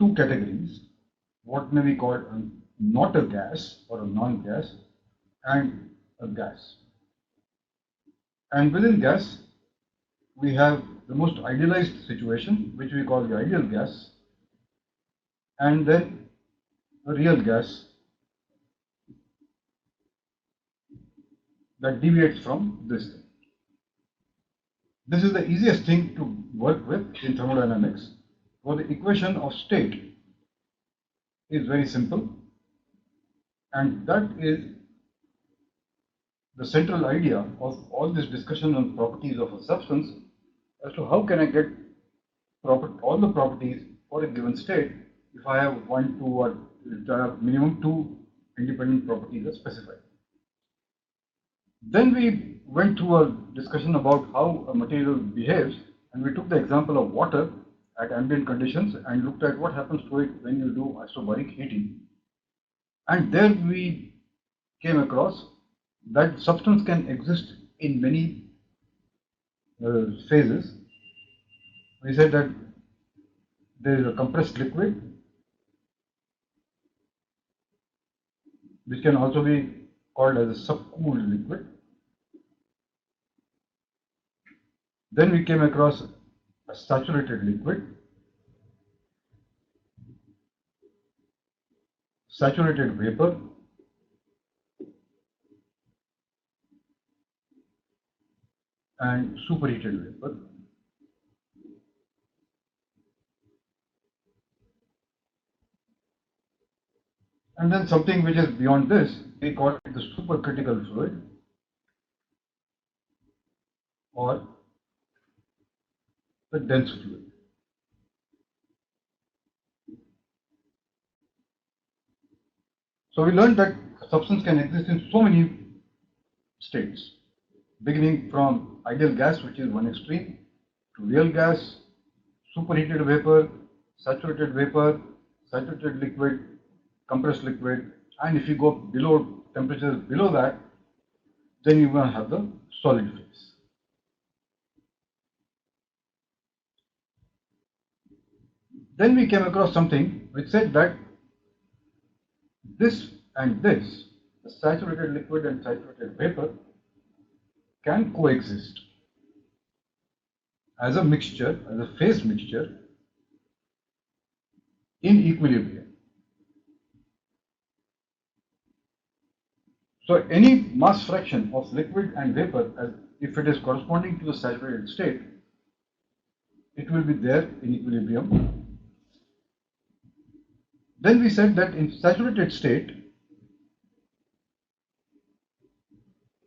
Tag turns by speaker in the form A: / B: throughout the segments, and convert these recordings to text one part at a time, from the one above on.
A: two categories, what may be called not a gas or a non-gas and a gas. And within gas, we have the most idealized situation, which we call the ideal gas, and then a real gas that deviates from this thing. This is the easiest thing to work with in thermodynamics, for the equation of state is very simple, and that is the central idea of all this discussion on properties of a substance as to how can I get all the properties for a given state if I have one, two, or minimum two independent properties are specified. Then we went through a discussion about how a material behaves, and we took the example of water at ambient conditions and looked at what happens to it when you do isobaric heating. And there we came across that substance can exist in many phases. We said that there is a compressed liquid, which can also be called as a subcooled liquid. Then we came across a saturated liquid, saturated vapor, and superheated vapor. And then something which is beyond this, we call it the supercritical fluid or the dense fluid. So we learned that substance can exist in so many states, beginning from ideal gas, which is one extreme, to real gas, superheated vapor, saturated liquid, compressed liquid, and if you go below temperatures below that, then you will have the solid phase. Then we came across something which said that this and this, the saturated liquid and saturated vapor, can coexist as a mixture, as a phase mixture in equilibrium. So any mass fraction of liquid and vapor, if it is corresponding to the saturated state, it will be there in equilibrium. Then we said that in saturated state,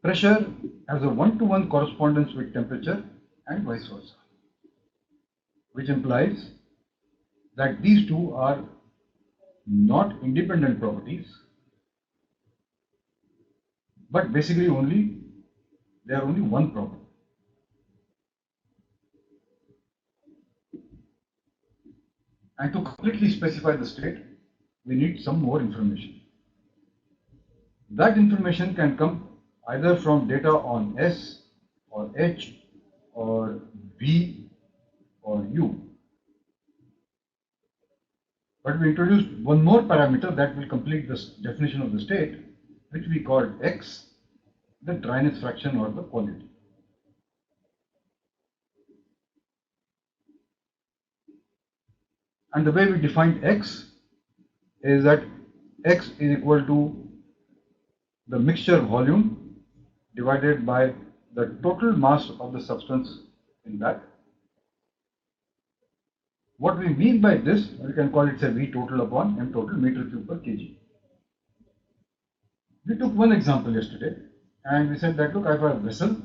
A: pressure has a one-to-one correspondence with temperature and vice versa, which implies that these two are not independent properties, but basically they are only one property. And to completely specify the state, we need some more information. That information can come either from data on S or H or V or U. But we introduced one more parameter that will complete this definition of the state, which we called X, the dryness fraction or the quality. And the way we defined X is that X is equal to the mixture volume divided by the total mass of the substance in that. What we mean by this, we can call it say V total upon M total meter cube per kg. We took one example yesterday and we said that look, I have a vessel,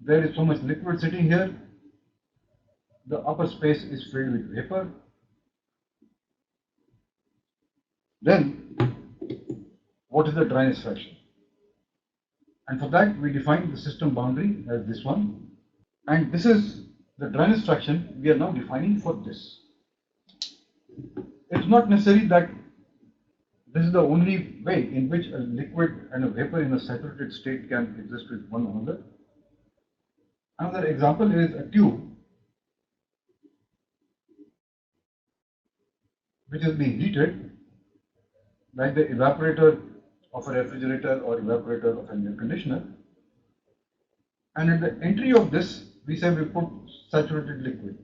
A: there is so much liquid sitting here, the upper space is filled with vapor. Then what is the dryness fraction? And for that we define the system boundary as this one, and this is the dryness fraction we are now defining for this. It's not necessary that this is the only way in which a liquid and a vapor in a saturated state can exist with one another. Another example is a tube which is being heated, like the evaporator of a refrigerator or evaporator of an air conditioner. And at the entry of this, we say we put saturated liquid.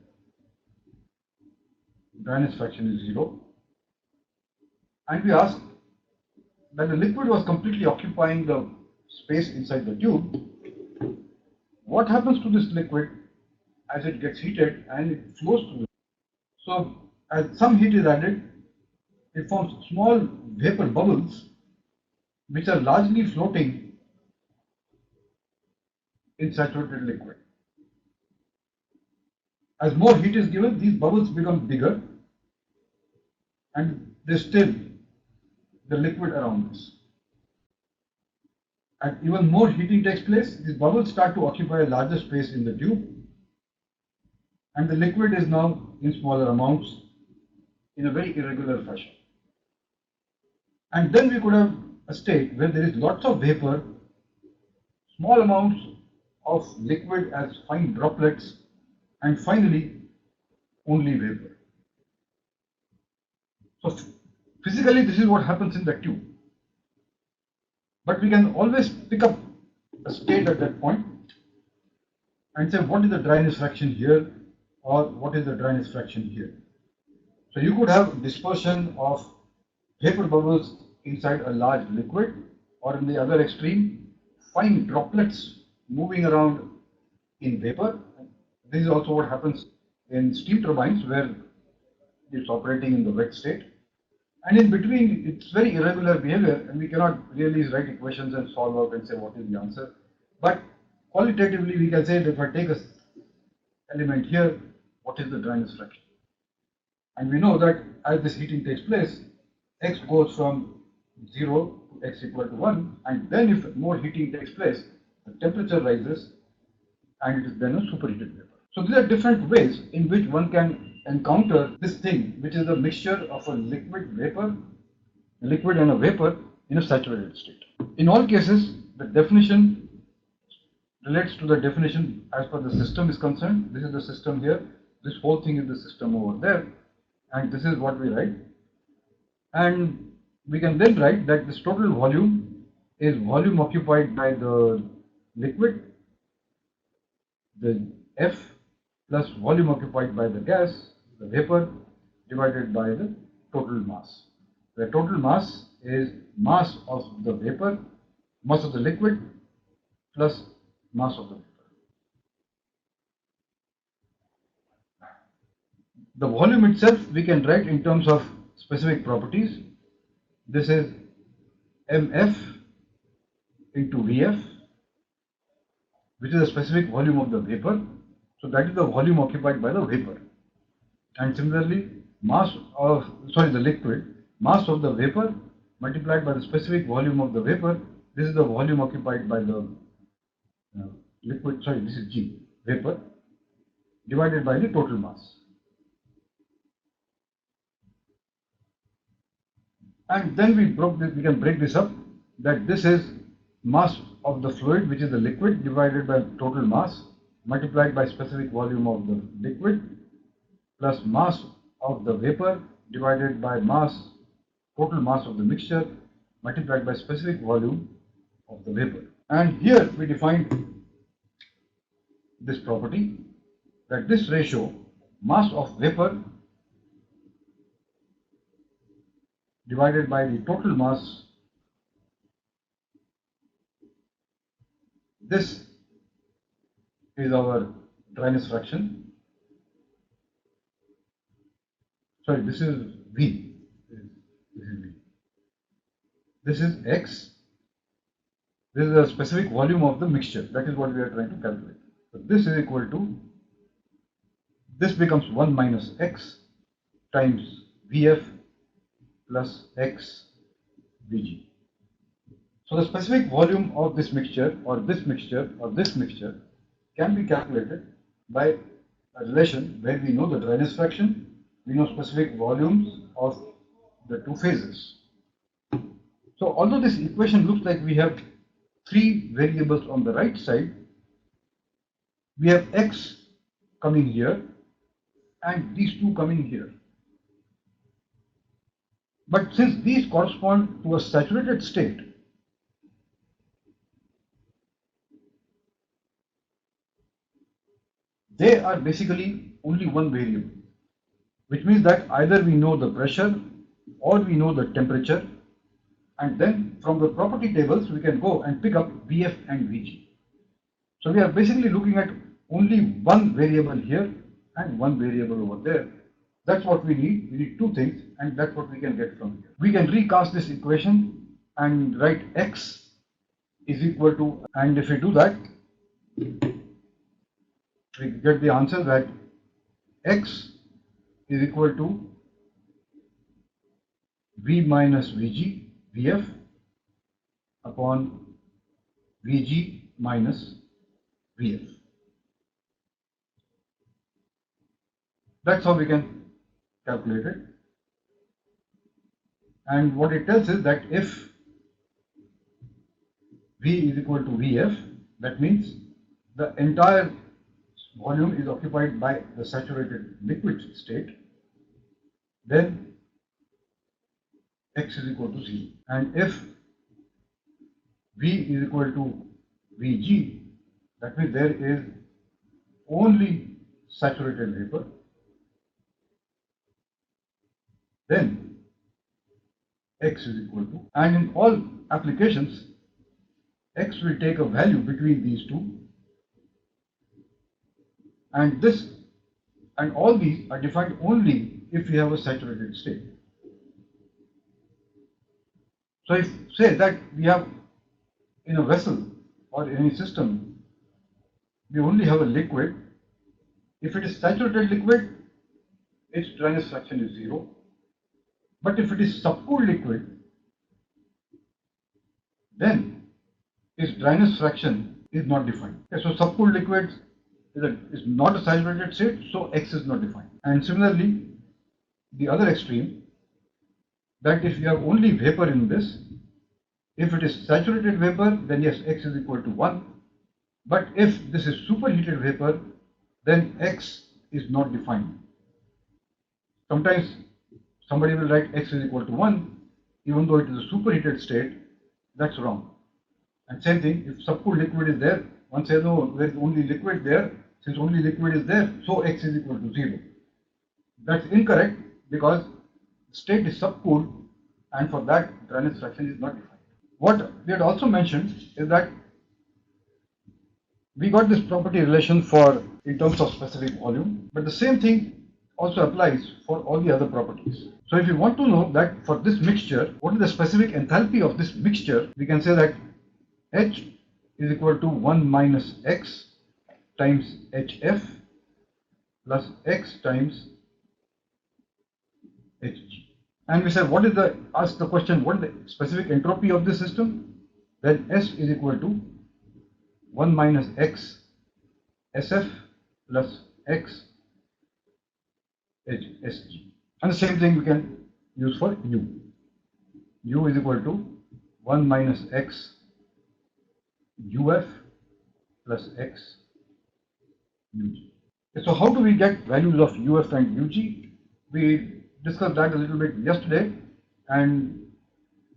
A: Dryness fraction is 0. And we ask that the liquid was completely occupying the space inside the tube. What happens to this liquid as it gets heated and it flows through it? So as some heat is added, it forms small vapor bubbles which are largely floating in saturated liquid. As more heat is given, these bubbles become bigger and they still the liquid around this. And even more heating takes place, these bubbles start to occupy a larger space in the tube, and the liquid is now in smaller amounts in a very irregular fashion. And then we could have a state where there is lots of vapor, small amounts of liquid as fine droplets, and finally only vapor. So physically this is what happens in the tube. But we can always pick up a state at that point and say what is the dryness fraction here or what is the dryness fraction here. So you could have dispersion of vapor bubbles inside a large liquid, or in the other extreme, fine droplets moving around in vapor. This is also what happens in steam turbines where it's operating in the wet state. And in between, it's very irregular behavior, and we cannot really write equations and solve out and say what is the answer. But qualitatively, we can say that if I take a element here, what is the dryness fraction? And we know that as this heating takes place, x goes from 0 to x equal to 1, and then if more heating takes place, the temperature rises, and it is then a superheated vapor. So these are different ways in which one can encounter this thing, which is a mixture of a liquid vapor, a liquid and a vapor in a saturated state. In all cases, the definition relates to the definition as per the system is concerned. This is the system here, this whole thing is the system over there, and this is what we write. And we can then write that this total volume is volume occupied by the liquid, the F, plus volume occupied by the gas, the vapor, divided by the total mass. The total mass is mass of the vapor, mass of the liquid, plus mass of the vapor. The volume itself we can write in terms of specific properties. This is mf into Vf, which is the specific volume of the vapor. So that is the volume occupied by the vapor. And similarly, the liquid, mass of the vapor multiplied by the specific volume of the vapor. This is the volume occupied by the liquid, this is G, vapor, divided by the total mass. And then we can break this up, that this is mass of the fluid, which is the liquid, divided by total mass, multiplied by specific volume of the liquid, plus mass of the vapor, divided by total mass of the mixture, multiplied by specific volume of the vapor. And here we define this property, that this ratio, mass of vapor divided by the total mass, this is our dryness fraction. This is V. This is X. This is the specific volume of the mixture. That is what we are trying to calculate. So this is equal to, this becomes 1 minus X times Vf plus X Vg. So the specific volume of this mixture or this mixture or this mixture can be calculated by a relation where we know the dryness fraction, we know specific volumes of the two phases. So although this equation looks like we have three variables on the right side, we have X coming here and these two coming here. But since these correspond to a saturated state, they are basically only one variable, which means that either we know the pressure or we know the temperature, and then from the property tables we can go and pick up Vf and Vg. So we are basically looking at only one variable here and one variable over there. That's what we need. We need two things, and that's what we can get from here. We can recast this equation and write x is equal to, and if we do that, we get the answer that x is equal to V minus Vg, Vf, upon Vg minus Vf. That's how we can calculate it. And what it tells is that if V is equal to Vf, that means the entire volume is occupied by the saturated liquid state, then x is equal to 0. And if V is equal to Vg, that means there is only saturated vapor, then x is equal to, and in all applications, x will take a value between these two, and this and all these are defined only if we have a saturated state. So if say that we have in a vessel or in any system, we only have a liquid. If it is saturated liquid, its dryness fraction is 0. But if it is subcooled liquid, then its dryness fraction is not defined. Okay, so subcooled liquid is not a saturated state, so x is not defined. And similarly, the other extreme, that if you have only vapor in this, if it is saturated vapor, then yes, x is equal to 1. But if this is superheated vapor, then x is not defined. Sometimes somebody will write x is equal to 1, even though it is a superheated state. That's wrong. And same thing, if subcooled liquid is there, one says, no, there is only liquid there. Since only liquid is there, so x is equal to 0. That's incorrect, because the state is subcooled, and for that, dryness fraction is not defined. What we had also mentioned is that we got this property relation for in terms of specific volume, but the same thing also applies for all the other properties. So if you want to know that for this mixture, what is the specific enthalpy of this mixture, we can say that H is equal to 1 minus x times HF plus x times Hg. And we said, what is the, ask the question, what is the specific entropy of this system? Then S is equal to 1 minus x SF plus x Hsg. And the same thing we can use for U. U is equal to 1 minus x UF plus x UG. So how do we get values of UF and UG? We discussed that a little bit yesterday, and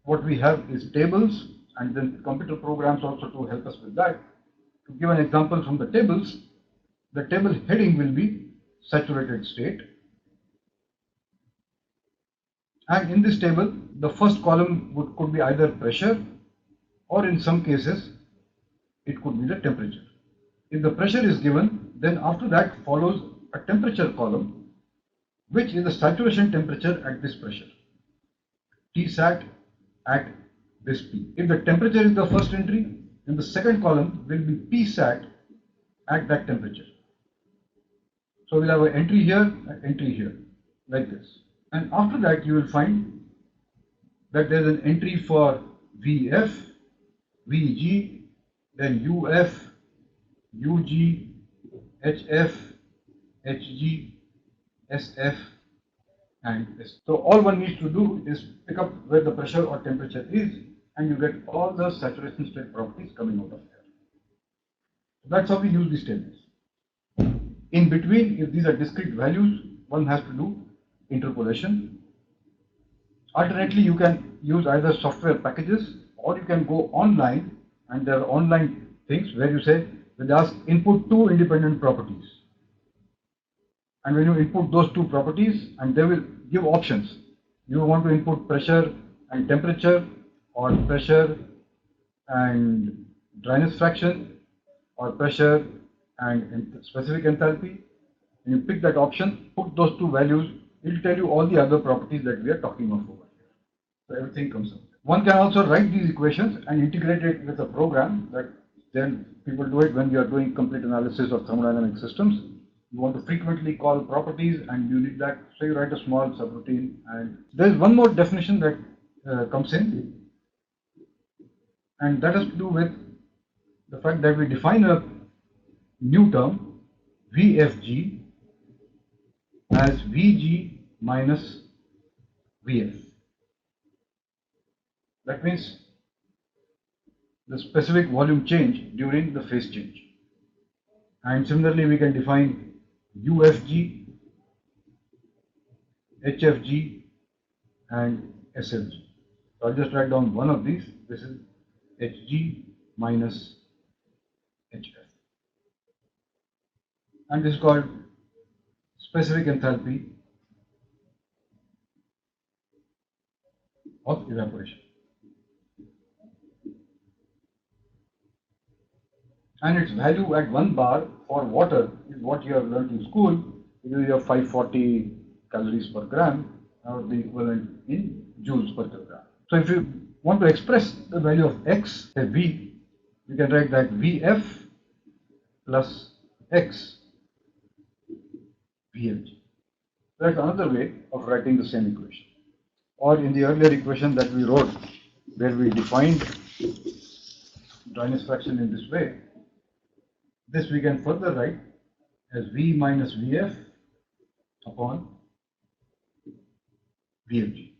A: what we have is tables and then computer programs also to help us with that. To give an example from the tables, the table heading will be saturated state, and in this table the first column could be either pressure, or in some cases it could be the temperature. If the pressure is given, then after that follows a temperature column, which is the saturation temperature at this pressure, Tsat at this P. If the temperature is the first entry, then the second column will be Psat at that temperature. So we'll have an entry here, like this. And after that you will find that there is an entry for Vf, Vg, then Uf, Ug, Hf, Hg, SF, and S. So all one needs to do is pick up where the pressure or temperature is, and you get all the saturation state properties coming out of there. That's how we use these tables. In between, if these are discrete values, one has to do interpolation. Alternately, you can use either software packages or you can go online, and there are online things where you say, they ask input two independent properties. And when you input those two properties, and they will give options. You want to input pressure and temperature, or pressure and dryness fraction, or pressure and specific enthalpy. And you pick that option, put those two values, it will tell you all the other properties that we are talking of over here. So everything comes up. One can also write these equations and integrate it with a program that then people do it when you are doing complete analysis of thermodynamic systems. You want to frequently call properties and you need that, so you write a small subroutine. And there is one more definition that comes in, and that has to do with the fact that we define a new term, VFG, as VG minus VF. That means the specific volume change during the phase change. And similarly, we can define UFG, HFG, and SFG. So I'll just write down one of these. This is HG minus HF. And this is called specific enthalpy of evaporation. And its value at 1 bar for water is what you have learned in school, because you have 540 calories per gram, or the equivalent in joules per kilogram. So if you want to express the value of X, say V, we can write that VF plus X VFG. That's another way of writing the same equation. Or in the earlier equation that we wrote, where we defined dryness fraction in this way, this we can further write as V minus VF upon VFG.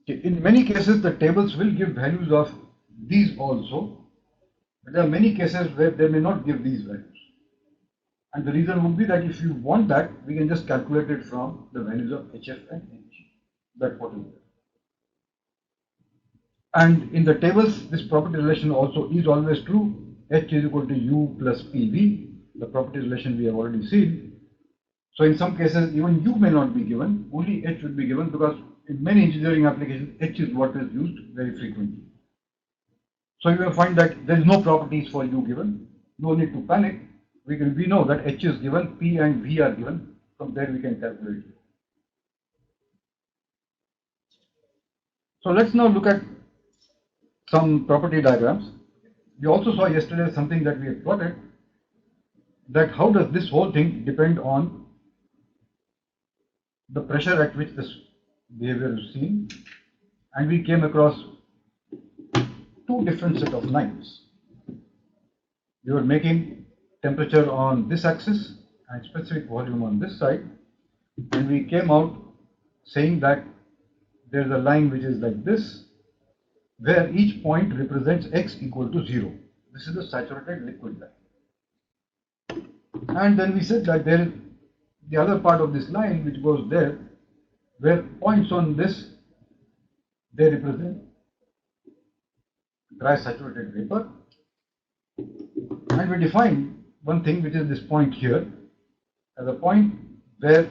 A: Okay. In many cases, the tables will give values of these also, but there are many cases where they may not give these values. And the reason would be that if you want that, we can just calculate it from the values of HF and HG. That's what is there. And in the tables, this property relation also is always true. H is equal to U plus PV, the property relation we have already seen. So in some cases, even U may not be given, only H would be given, because in many engineering applications, H is what is used very frequently. So you will find that there is no properties for U given. No need to panic. We know that H is given, P and V are given. From there we can calculate it. So let's now look at some property diagrams. We also saw yesterday something that we have plotted, that how does this whole thing depend on the pressure at which this behavior is seen, and we came across two different set of lines. We were making temperature on this axis and specific volume on this side, and we came out saying that there is a line which is like this, where each point represents x equal to 0. This is the saturated liquid line. And then we said that there is the other part of this line which goes there, where points on this, they represent dry saturated vapor. And we define one thing, which is this point here, as a point where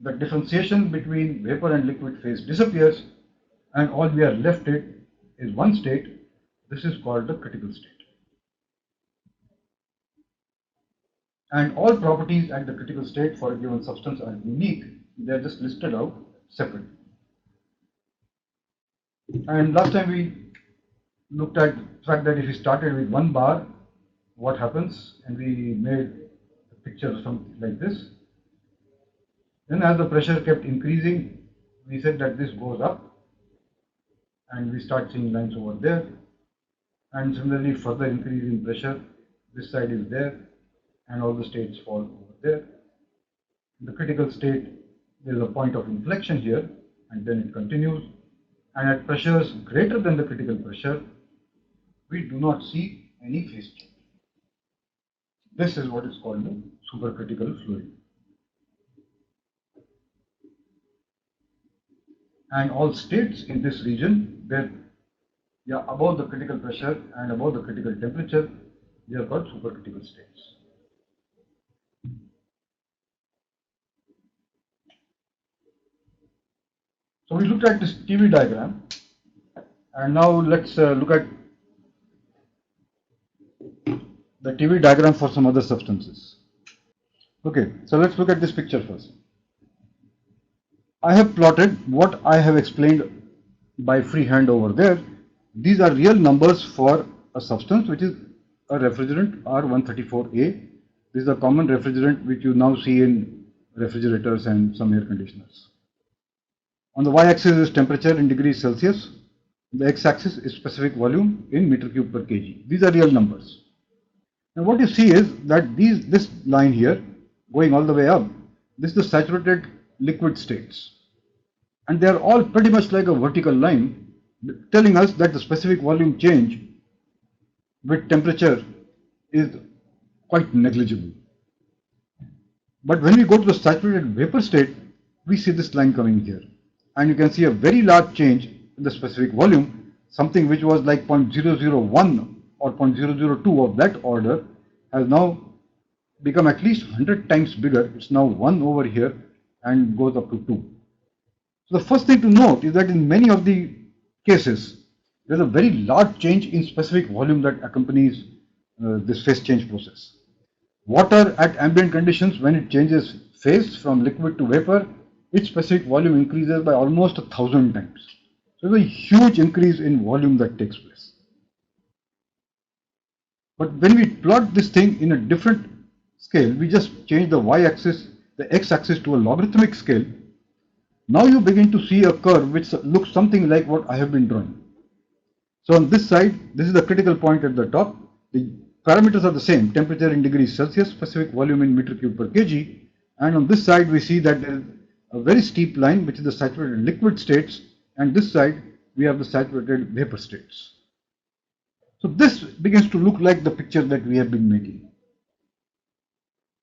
A: the differentiation between vapor and liquid phase disappears, and all we are left with is one state. This is called the critical state. And all properties at the critical state for a given substance are unique. They are just listed out separately. And last time we looked at the fact that if we started with 1 bar, what happens, and we made a picture of something like this. Then as the pressure kept increasing, we said that this goes up, and we start seeing lines over there. And similarly, further increase in pressure, this side is there, and all the states fall over there. In the critical state, there is a point of inflection here, and then it continues. And at pressures greater than the critical pressure, we do not see any phase change. This is what is called the supercritical fluid. and all states in this region where they are above the critical pressure and above the critical temperature, they are called supercritical states. So we looked at this TV diagram, and now let's look at the TV diagram for some other substances. Okay, so let's look at this picture first. I have plotted what I have explained by freehand over there. These are real numbers for a substance which is a refrigerant R134A. This is a common refrigerant which you now see in refrigerators and some air conditioners. On the y-axis is temperature in degrees Celsius. The x-axis is specific volume in meter cube per kg. These are real numbers. Now what you see is that this line here going all the way up, this is the saturated liquid states. And they are all pretty much like a vertical line telling us that the specific volume change with temperature is quite negligible. But when we go to the saturated vapor state, we see this line coming here. And you can see a very large change in the specific volume, something which was like 0.001 or 0.002 of that order has now become at least 100 times bigger. It's now 1 over here and goes up to 2. So the first thing to note is that in many of the cases, there's a very large change in specific volume that accompanies this phase change process. Water at ambient conditions, when it changes phase from liquid to vapor, its specific volume increases by almost 1,000 times. So there's a huge increase in volume that takes place. But when we plot this thing in a different scale, we just change the y-axis, the x-axis to a logarithmic scale. Now you begin to see a curve which looks something like what I have been drawing. So on this side, this is the critical point at the top. The parameters are the same, temperature in degrees Celsius, specific volume in meter cube per kg. And on this side, we see that there is a very steep line, which is the saturated liquid states. And this side, we have the saturated vapor states. So this begins to look like the picture that we have been making.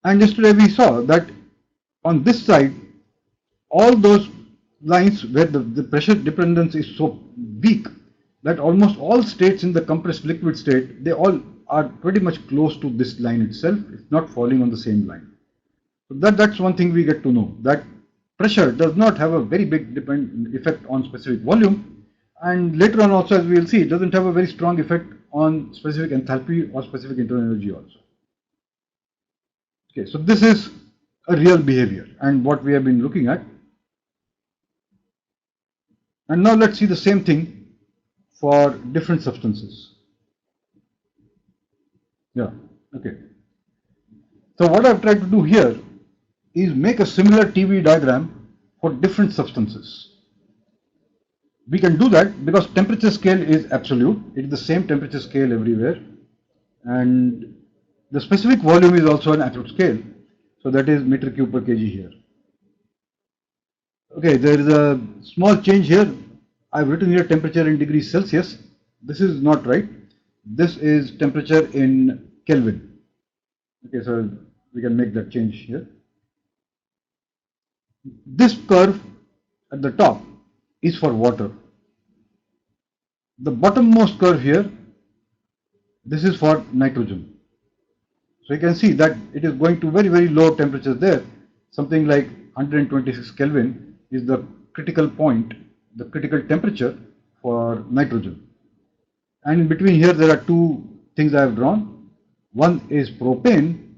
A: And yesterday we saw that on this side, all those lines where the pressure dependence is so weak that almost all states in the compressed liquid state, they all are pretty much close to this line itself. It's not falling on the same line. So that's one thing we get to know, that pressure does not have a very big effect on specific volume, and later on also, as we will see, it doesn't have a very strong effect on specific enthalpy or specific internal energy also. Okay, so this is a real behavior and what we have been looking at. And now let's see the same thing for different substances. Yeah, okay. So what I've tried to do here is make a similar TV diagram for different substances. We can do that because temperature scale is absolute. It is the same temperature scale everywhere. And the specific volume is also an absolute scale. So that is meter cube per kg here. Okay, there is a small change here. I've written here temperature in degrees Celsius. This is not right. This is temperature in Kelvin. Okay, so we can make that change here. This curve at the top is for water. The bottommost curve here, this is for nitrogen. So you can see that it is going to very, very low temperatures there. Something like 126 Kelvin is the critical point, the critical temperature for nitrogen. And in between here, there are two things I have drawn. One is propane,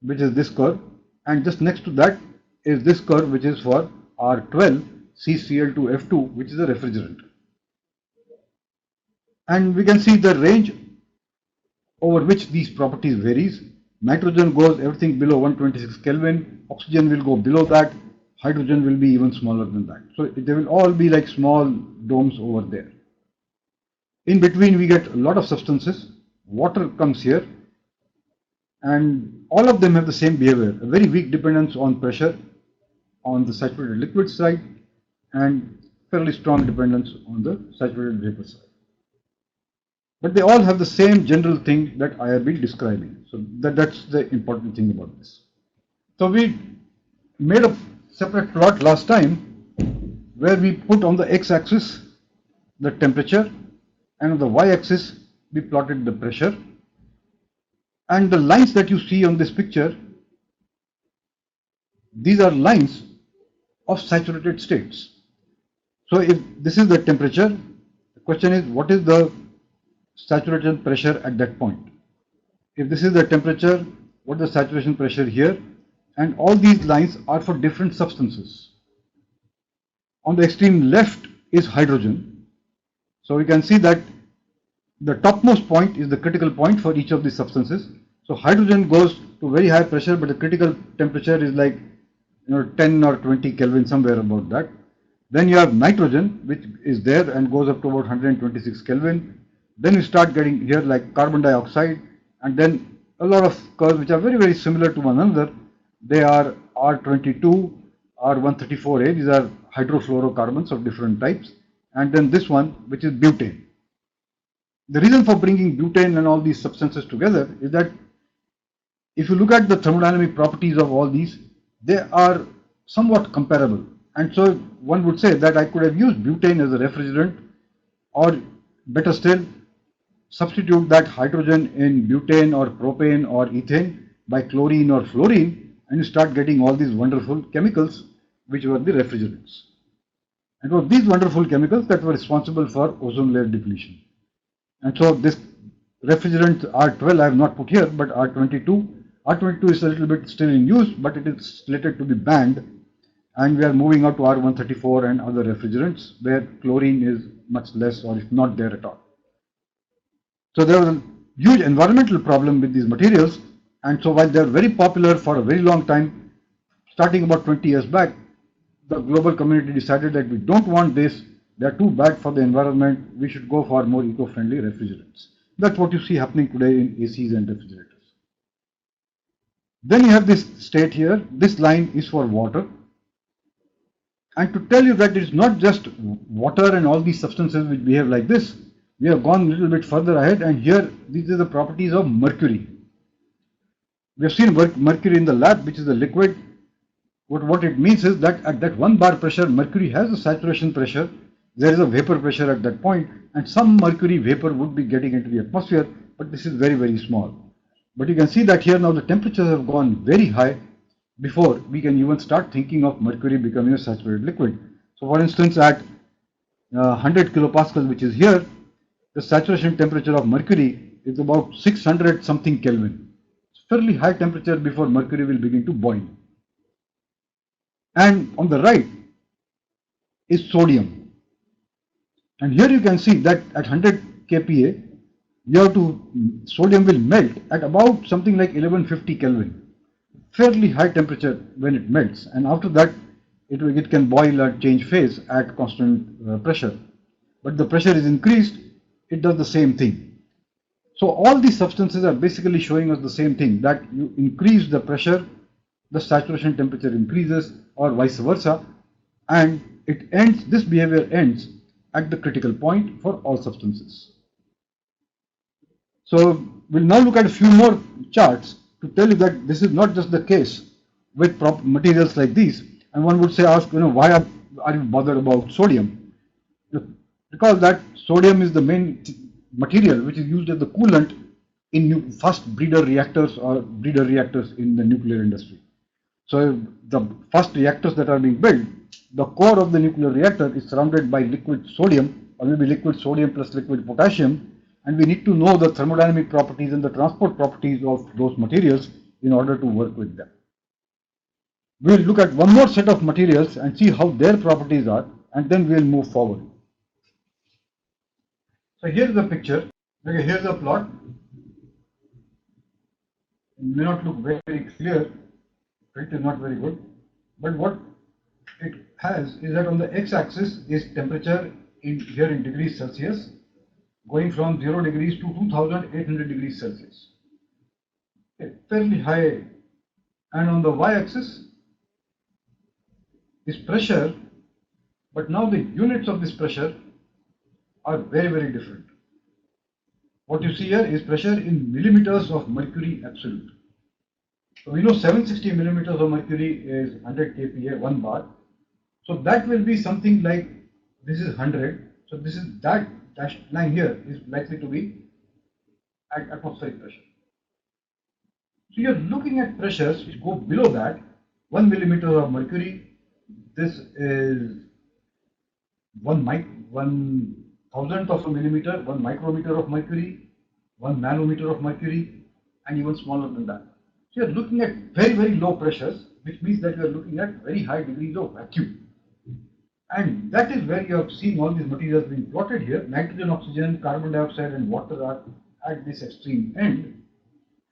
A: which is this curve, and just next to that is this curve, which is for R12 CCl2F2, which is a refrigerant. And we can see the range over which these properties varies. Nitrogen goes everything below 126 Kelvin, oxygen will go below that, hydrogen will be even smaller than that. So they will all be like small domes over there. In between we get a lot of substances. Water comes here, and all of them have the same behavior, a very weak dependence on pressure on the saturated liquid side and fairly strong dependence on the saturated vapor side. But they all have the same general thing that I have been describing. So that's the important thing about this. So we made a separate plot last time where we put on the x-axis the temperature and on the y-axis we plotted the pressure. And the lines that you see on this picture, these are lines of saturated states. So if this is the temperature, the question is what is the saturation pressure at that point? If this is the temperature, what is the saturation pressure here? And all these lines are for different substances. On the extreme left is hydrogen. So we can see that the topmost point is the critical point for each of these substances. So hydrogen goes to very high pressure, but the critical temperature is like 10 or 20 Kelvin, somewhere about that. Then you have nitrogen, which is there and goes up to about 126 Kelvin. Then you start getting here like carbon dioxide, and then a lot of curves which are very, very similar to one another. They are R22, R134A, these are hydrofluorocarbons of different types. And then this one, which is butane. The reason for bringing butane and all these substances together is that if you look at the thermodynamic properties of all these, they are somewhat comparable. And so one would say that I could have used butane as a refrigerant, or better still, substitute that hydrogen in butane or propane or ethane by chlorine or fluorine, and you start getting all these wonderful chemicals which were the refrigerants. And it was these wonderful chemicals that were responsible for ozone layer depletion. And so this refrigerant R12 I have not put here, but R22 is a little bit still in use, but it is slated to be banned, and we are moving out to R134 and other refrigerants where chlorine is much less or if not there at all. So there was a huge environmental problem with these materials, and so while they are very popular for a very long time, starting about 20 years back, the global community decided that we don't want this, they are too bad for the environment, we should go for more eco-friendly refrigerants. That's what you see happening today in ACs and refrigerators. Then you have this state here, this line is for water. And to tell you that it's not just water and all these substances which behave like this, we have gone a little bit further ahead, and here these are the properties of mercury. We have seen mercury in the lab, which is a liquid. What it means is that at that 1 bar pressure, mercury has a saturation pressure, there is a vapor pressure at that point, and some mercury vapor would be getting into the atmosphere, but this is very, very small. But you can see that here now the temperatures have gone very high before we can even start thinking of mercury becoming a saturated liquid. So for instance, at 100 kilopascals, which is here, the saturation temperature of mercury is about 600 something Kelvin. It's fairly high temperature before mercury will begin to boil. And on the right is sodium. And here you can see that at 100 kPa, sodium will melt at about something like 1150 Kelvin. Fairly high temperature when it melts, and after that it can boil or change phase at constant pressure. But the pressure is increased, it does the same thing. So all these substances are basically showing us the same thing, that you increase the pressure, the saturation temperature increases, or vice versa, and this behavior ends at the critical point for all substances. So we'll now look at a few more charts to tell you that this is not just the case with materials like these. And one would ask, why are you bothered about sodium? Because that sodium is the main material which is used as the coolant in fast breeder reactors or breeder reactors in the nuclear industry. So the first reactors that are being built, the core of the nuclear reactor is surrounded by liquid sodium, or maybe liquid sodium plus liquid potassium, and we need to know the thermodynamic properties and the transport properties of those materials in order to work with them. We'll look at one more set of materials and see how their properties are, and then we'll move forward. So here's the picture. Okay, here's the plot. It may not look very clear. Print is not very good. But what it has is that on the x-axis is temperature here in degrees Celsius, going from 0 degrees to 2800 degrees Celsius. Okay, fairly high. And on the y-axis is pressure, but now the units of this pressure are very, very different. What you see here is pressure in millimeters of mercury absolute. So we know 760 millimeters of mercury is 100 kPa, 1 bar. So that will be something like this is 100. So this is that dashed line here is likely to be at atmospheric pressure. So you're looking at pressures which go below that. 1 millimeter of mercury. This is one thousandth of a millimeter, 1 micrometer of mercury, 1 nanometer of mercury, and even smaller than that. So you're looking at very, very low pressures, which means that you're looking at very high degrees of vacuum. And that is where you are seeing all these materials being plotted here. Nitrogen, oxygen, carbon dioxide, and water are at this extreme end,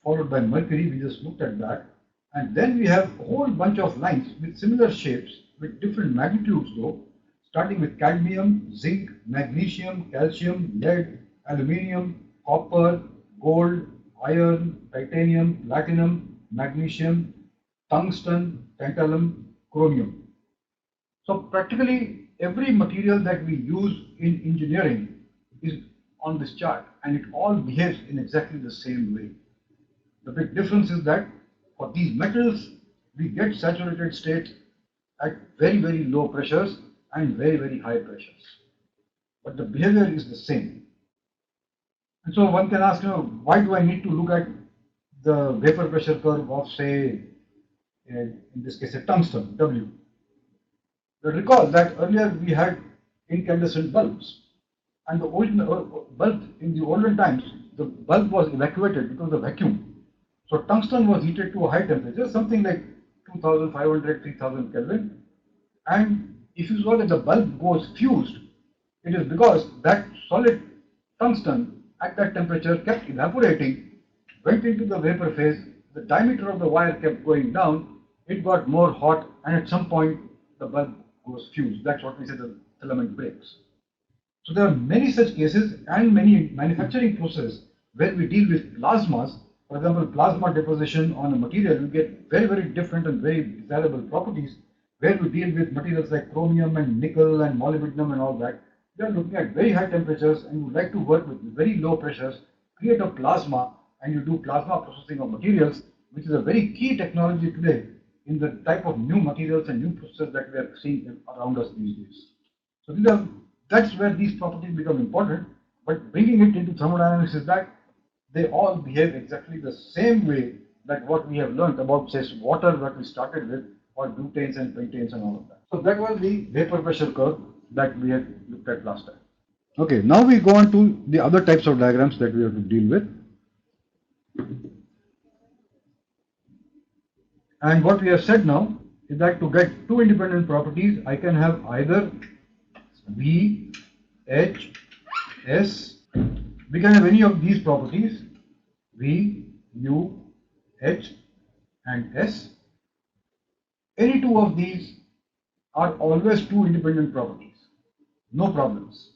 A: followed by mercury. We just looked at that. And then we have a whole bunch of lines with similar shapes, with different magnitudes though, starting with cadmium, zinc, magnesium, calcium, lead, aluminium, copper, gold, iron, titanium, platinum, magnesium, tungsten, tantalum, chromium. So practically every material that we use in engineering is on this chart, and it all behaves in exactly the same way. The big difference is that for these metals, we get saturated states at very, very low pressures and very, very high pressures. But the behavior is the same. And so one can ask, why do I need to look at the vapor pressure curve of, say, in this case, a tungsten, W? Recall that earlier we had incandescent bulbs, and the original bulb in the olden times, the bulb was evacuated because of vacuum. So tungsten was heated to a high temperature, something like 2500, 3000 Kelvin. And if you saw that the bulb goes fused, it is because that solid tungsten at that temperature kept evaporating, went into the vapor phase, the diameter of the wire kept going down, it got more hot, and at some point the bulb goes fused. That's what we say the filament breaks. So there are many such cases and many manufacturing processes where we deal with plasmas. For example, plasma deposition on a material, you get very, very different and very desirable properties. Where we deal with materials like chromium and nickel and molybdenum and all that, we are looking at very high temperatures and you would like to work with very low pressures, create a plasma, and you do plasma processing of materials, which is a very key technology today in the type of new materials and new processes that we are seeing around us these days. So that's where these properties become important, but bringing it into thermodynamics is that they all behave exactly the same way that what we have learned about, say, water that we started with, or butanes and pentanes and all of that. So that was the vapor pressure curve that we had looked at last time. Okay, now we go on to the other types of diagrams that we have to deal with. And what we have said now is that to get two independent properties, I can have either V, H, S. We can have any of these properties, V, U, H, and S. Any two of these are always two independent properties, no problems.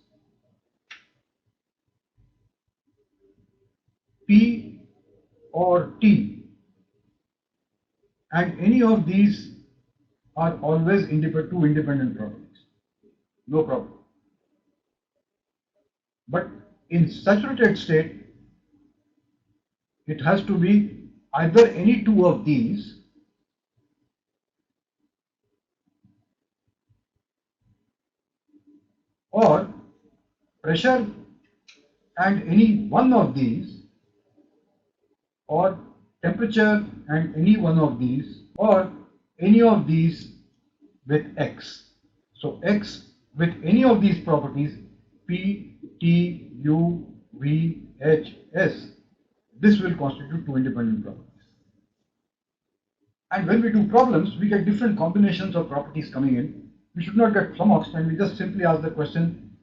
A: P or T, and any of these are always two independent properties, no problem. But in saturated state, it has to be either any two of these or pressure and any one of these, or temperature and any one of these, or any of these with X. So X with any of these properties, P, T, U, V, H, S, this will constitute two independent properties. And when we do problems, we get different combinations of properties coming in. We should not get flummoxed, and we just simply ask the question,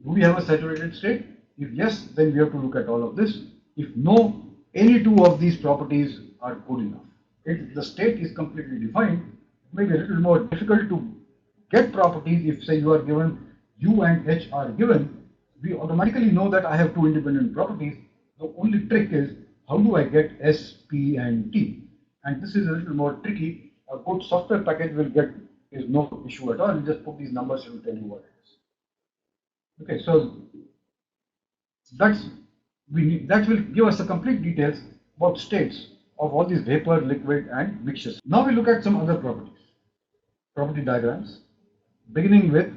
A: do we have a saturated state? If yes, then we have to look at all of this. If no, any two of these properties are good enough. If the state is completely defined, it may be a little more difficult to get properties. If, say, you are given U and H are given, we automatically know that I have two independent properties. The only trick is, how do I get S, P, and T? And this is a little more tricky. A good software package is no issue at all. You just put these numbers, it will tell you what it is. Okay, so that will give us the complete details about states of all these vapor, liquid, and mixtures. Now we look at some other properties, property diagrams. beginning with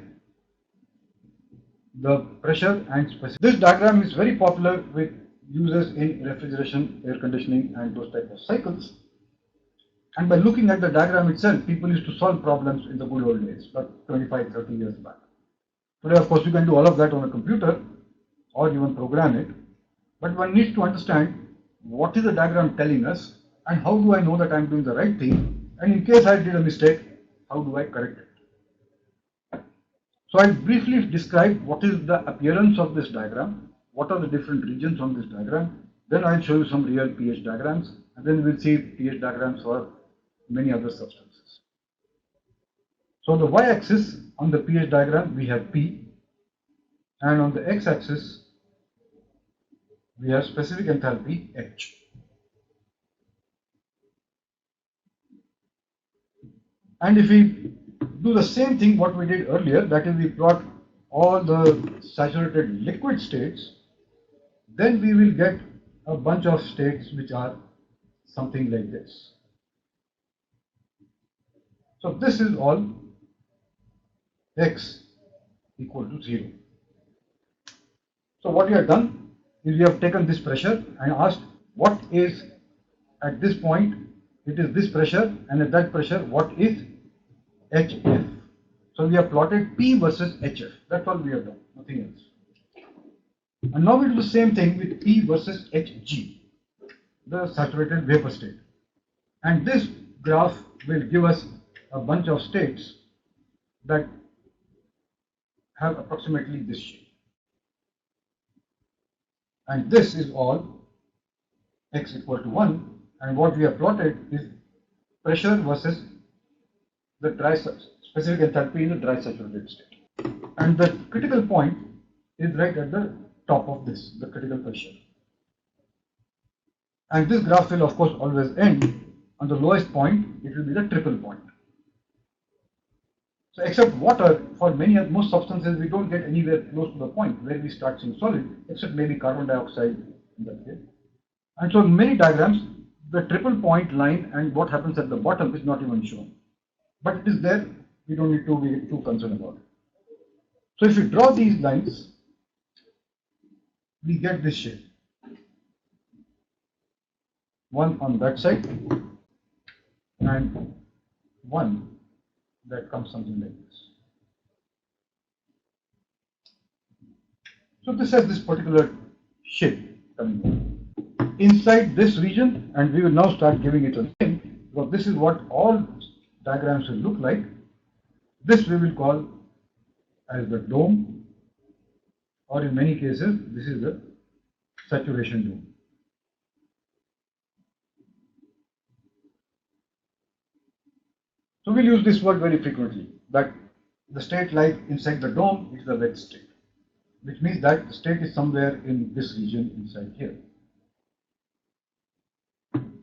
A: the pressure and specific. This diagram is very popular with users in refrigeration, air conditioning, and those type of cycles. And by looking at the diagram itself, people used to solve problems in the good old days, like 25, 30 years back. Today, of course, you can do all of that on a computer or even program it. But one needs to understand what is the diagram telling us and how do I know that I'm doing the right thing, and in case I did a mistake, how do I correct it? So I'll briefly describe what is the appearance of this diagram, what are the different regions on this diagram, then I'll show you some real pH diagrams, and then we'll see pH diagrams for many other substances. So the y-axis on the pH diagram we have P, and on the x-axis we have specific enthalpy H. And if we do the same thing what we did earlier, that is we plot all the saturated liquid states, then we will get a bunch of states which are something like this. So this is all x equal to 0. So what we have done is we have taken this pressure and asked what is at this point, it is this pressure, and at that pressure what is HF. So we have plotted P versus HF. That's all we have done, nothing else. And now we do the same thing with P versus Hg, the saturated vapor state. And this graph will give us a bunch of states that have approximately this shape. And this is all x equal to 1, and what we have plotted is pressure versus the dry specific enthalpy in the dry saturated state. And the critical point is right at the top of this, the critical pressure. And this graph will of course always end on the lowest point, it will be the triple point. So except water, for most substances we don't get anywhere close to the point where we start seeing solid, except maybe carbon dioxide in that case. And so in many diagrams, the triple point line and what happens at the bottom is not even shown. But it is there, we don't need to be too concerned about it. So if we draw these lines, we get this shape. One on that side and one that comes something like this. So this has this particular shape coming in. Inside this region, and we will now start giving it a name, because this is what all diagrams will look like. This we will call as the dome, or in many cases this is the saturation dome. So we'll use this word very frequently, that the state like inside the dome is the wet state, which means that the state is somewhere in this region inside here.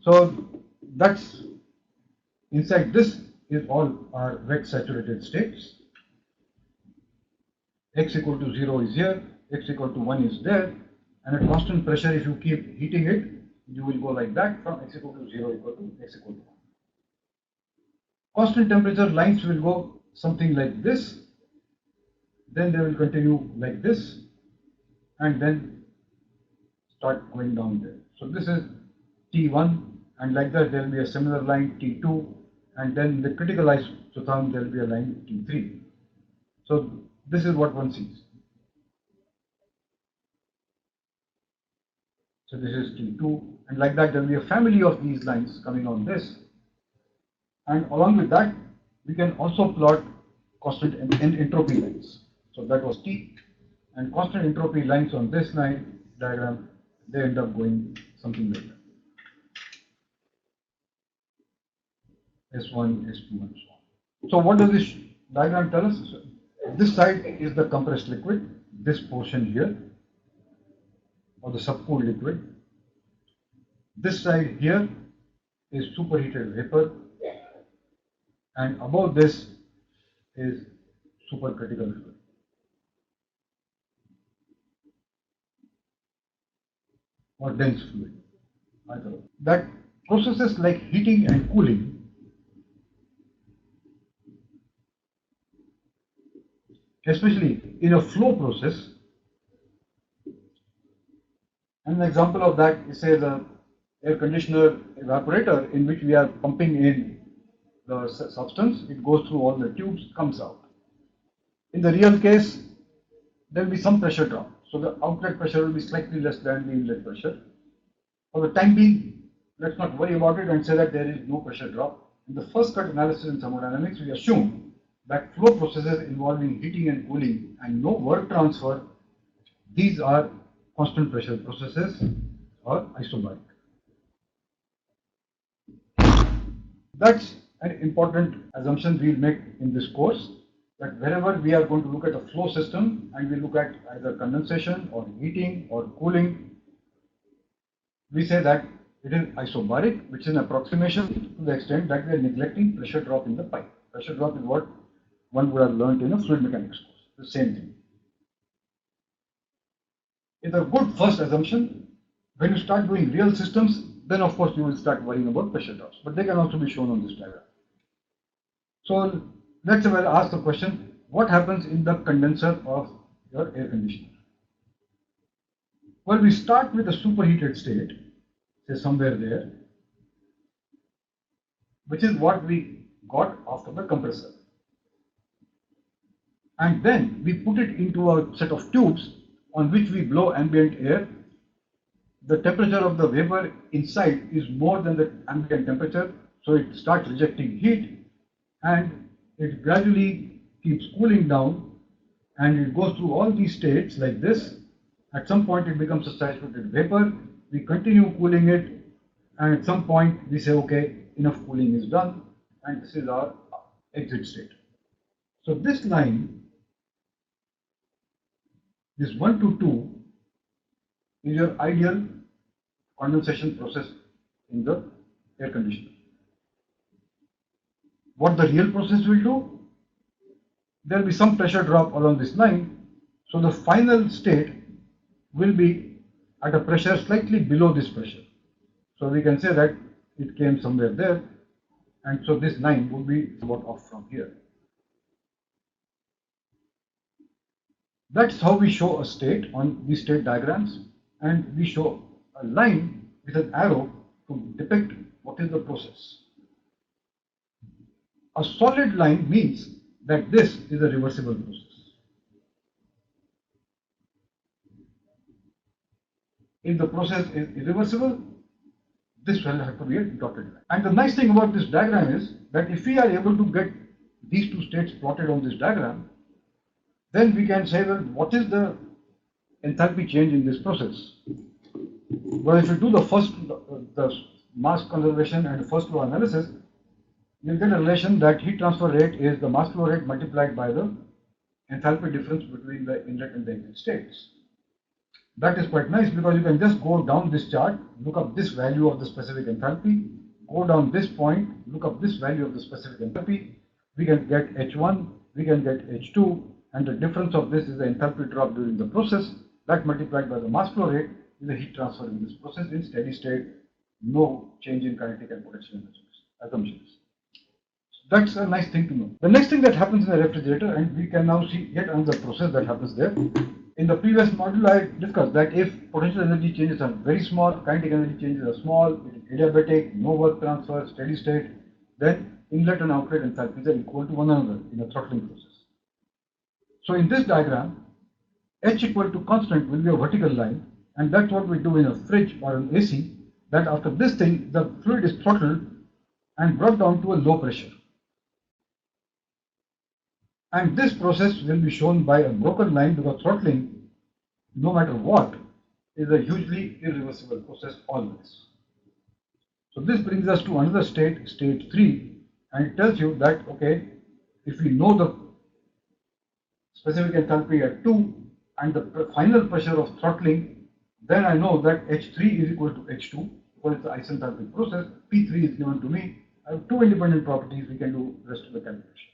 A: So that's inside this is all our wet saturated states. X equal to 0 is here, x equal to 1 is there, and at constant pressure, if you keep heating it, you will go like that from x equal to 0 equal to x equal to 1. Constant temperature lines will go something like this, then they will continue like this, and then start going down there. So this is T1, and like that there will be a similar line T2, and then in the critical isotherm there will be a line T3. So this is what one sees. So this is T2, and like that there will be a family of these lines coming on this. And along with that, we can also plot constant entropy lines. So that was T, and constant entropy lines on this line diagram, they end up going something like that. S1, S2, and so on. So what does this diagram tell us? This side is the compressed liquid, this portion here, or the subcooled liquid. This side here is superheated vapor, and above this is supercritical fluid. Or dense fluid. That processes like heating and cooling especially in a flow process. And an example of that is, say, the air conditioner evaporator, in which we are pumping in the substance. It goes through all the tubes, comes out. In the real case, there will be some pressure drop. So the outlet pressure will be slightly less than the inlet pressure. For the time being, let's not worry about it and say that there is no pressure drop. In the first cut analysis in thermodynamics, we assume that flow processes involving heating and cooling and no work transfer, these are constant pressure processes or isobaric. That's an important assumption we'll make in this course, that wherever we are going to look at a flow system and we look at either condensation or heating or cooling, we say that it is isobaric, which is an approximation to the extent that we are neglecting pressure drop in the pipe. Pressure drop is what one would have learned in a fluid mechanics course, the same thing. It's a good first assumption. When you start doing real systems, then of course you will start worrying about pressure drops, but they can also be shown on this diagram. So let's ask the question, what happens in the condenser of your air conditioner? Well, we start with a superheated state, say somewhere there, which is what we got after the compressor. And then we put it into a set of tubes on which we blow ambient air. The temperature of the vapor inside is more than the ambient temperature, so it starts rejecting heat and it gradually keeps cooling down, and it goes through all these states like this. At some point it becomes a saturated vapor. We continue cooling it, and at some point we say, okay, enough cooling is done, and this is our exit state. So this line, this 1 to 2, is your ideal condensation process in the air conditioner. What the real process will do, there will be some pressure drop along this line, so the final state will be at a pressure slightly below this pressure. So we can say that it came somewhere there, and so this line would be somewhat off from here. That's how we show a state on these state diagrams, and we show a line with an arrow to depict what is the process. A solid line means that this is a reversible process. If the process is irreversible, this will have to be a dotted line. And the nice thing about this diagram is that if we are able to get these two states plotted on this diagram, then we can say, well, what is the enthalpy change in this process? Well, if you do the mass conservation and first law analysis, you'll get a relation that heat transfer rate is the mass flow rate multiplied by the enthalpy difference between the inlet and the exit states. That is quite nice because you can just go down this chart, look up this value of the specific enthalpy, go down this point, look up this value of the specific enthalpy. We can get H1, we can get H2, and the difference of this is the enthalpy drop during the process. That multiplied by the mass flow rate is the heat transfer in this process in steady state, no change in kinetic and potential assumptions. That's a nice thing to know. The next thing that happens in the refrigerator, and we can now see yet another process that happens there. In the previous module, I discussed that if potential energy changes are very small, kinetic energy changes are small, it is adiabatic, no work transfer, steady state, then inlet and outlet enthalpies are equal to one another in a throttling process. So in this diagram, H equal to constant will be a vertical line, and that's what we do in a fridge or an AC, that after this thing, the fluid is throttled and brought down to a low pressure. And this process will be shown by a broken line because throttling, no matter what, is a hugely irreversible process always. So this brings us to another state, state 3, and it tells you that, okay, if we know the specific enthalpy at 2 and the final pressure of throttling, then I know that H3 is equal to H2 because it's the isenthalpic process. P3 is given to me. I have two independent properties, we can do the rest of the calculation.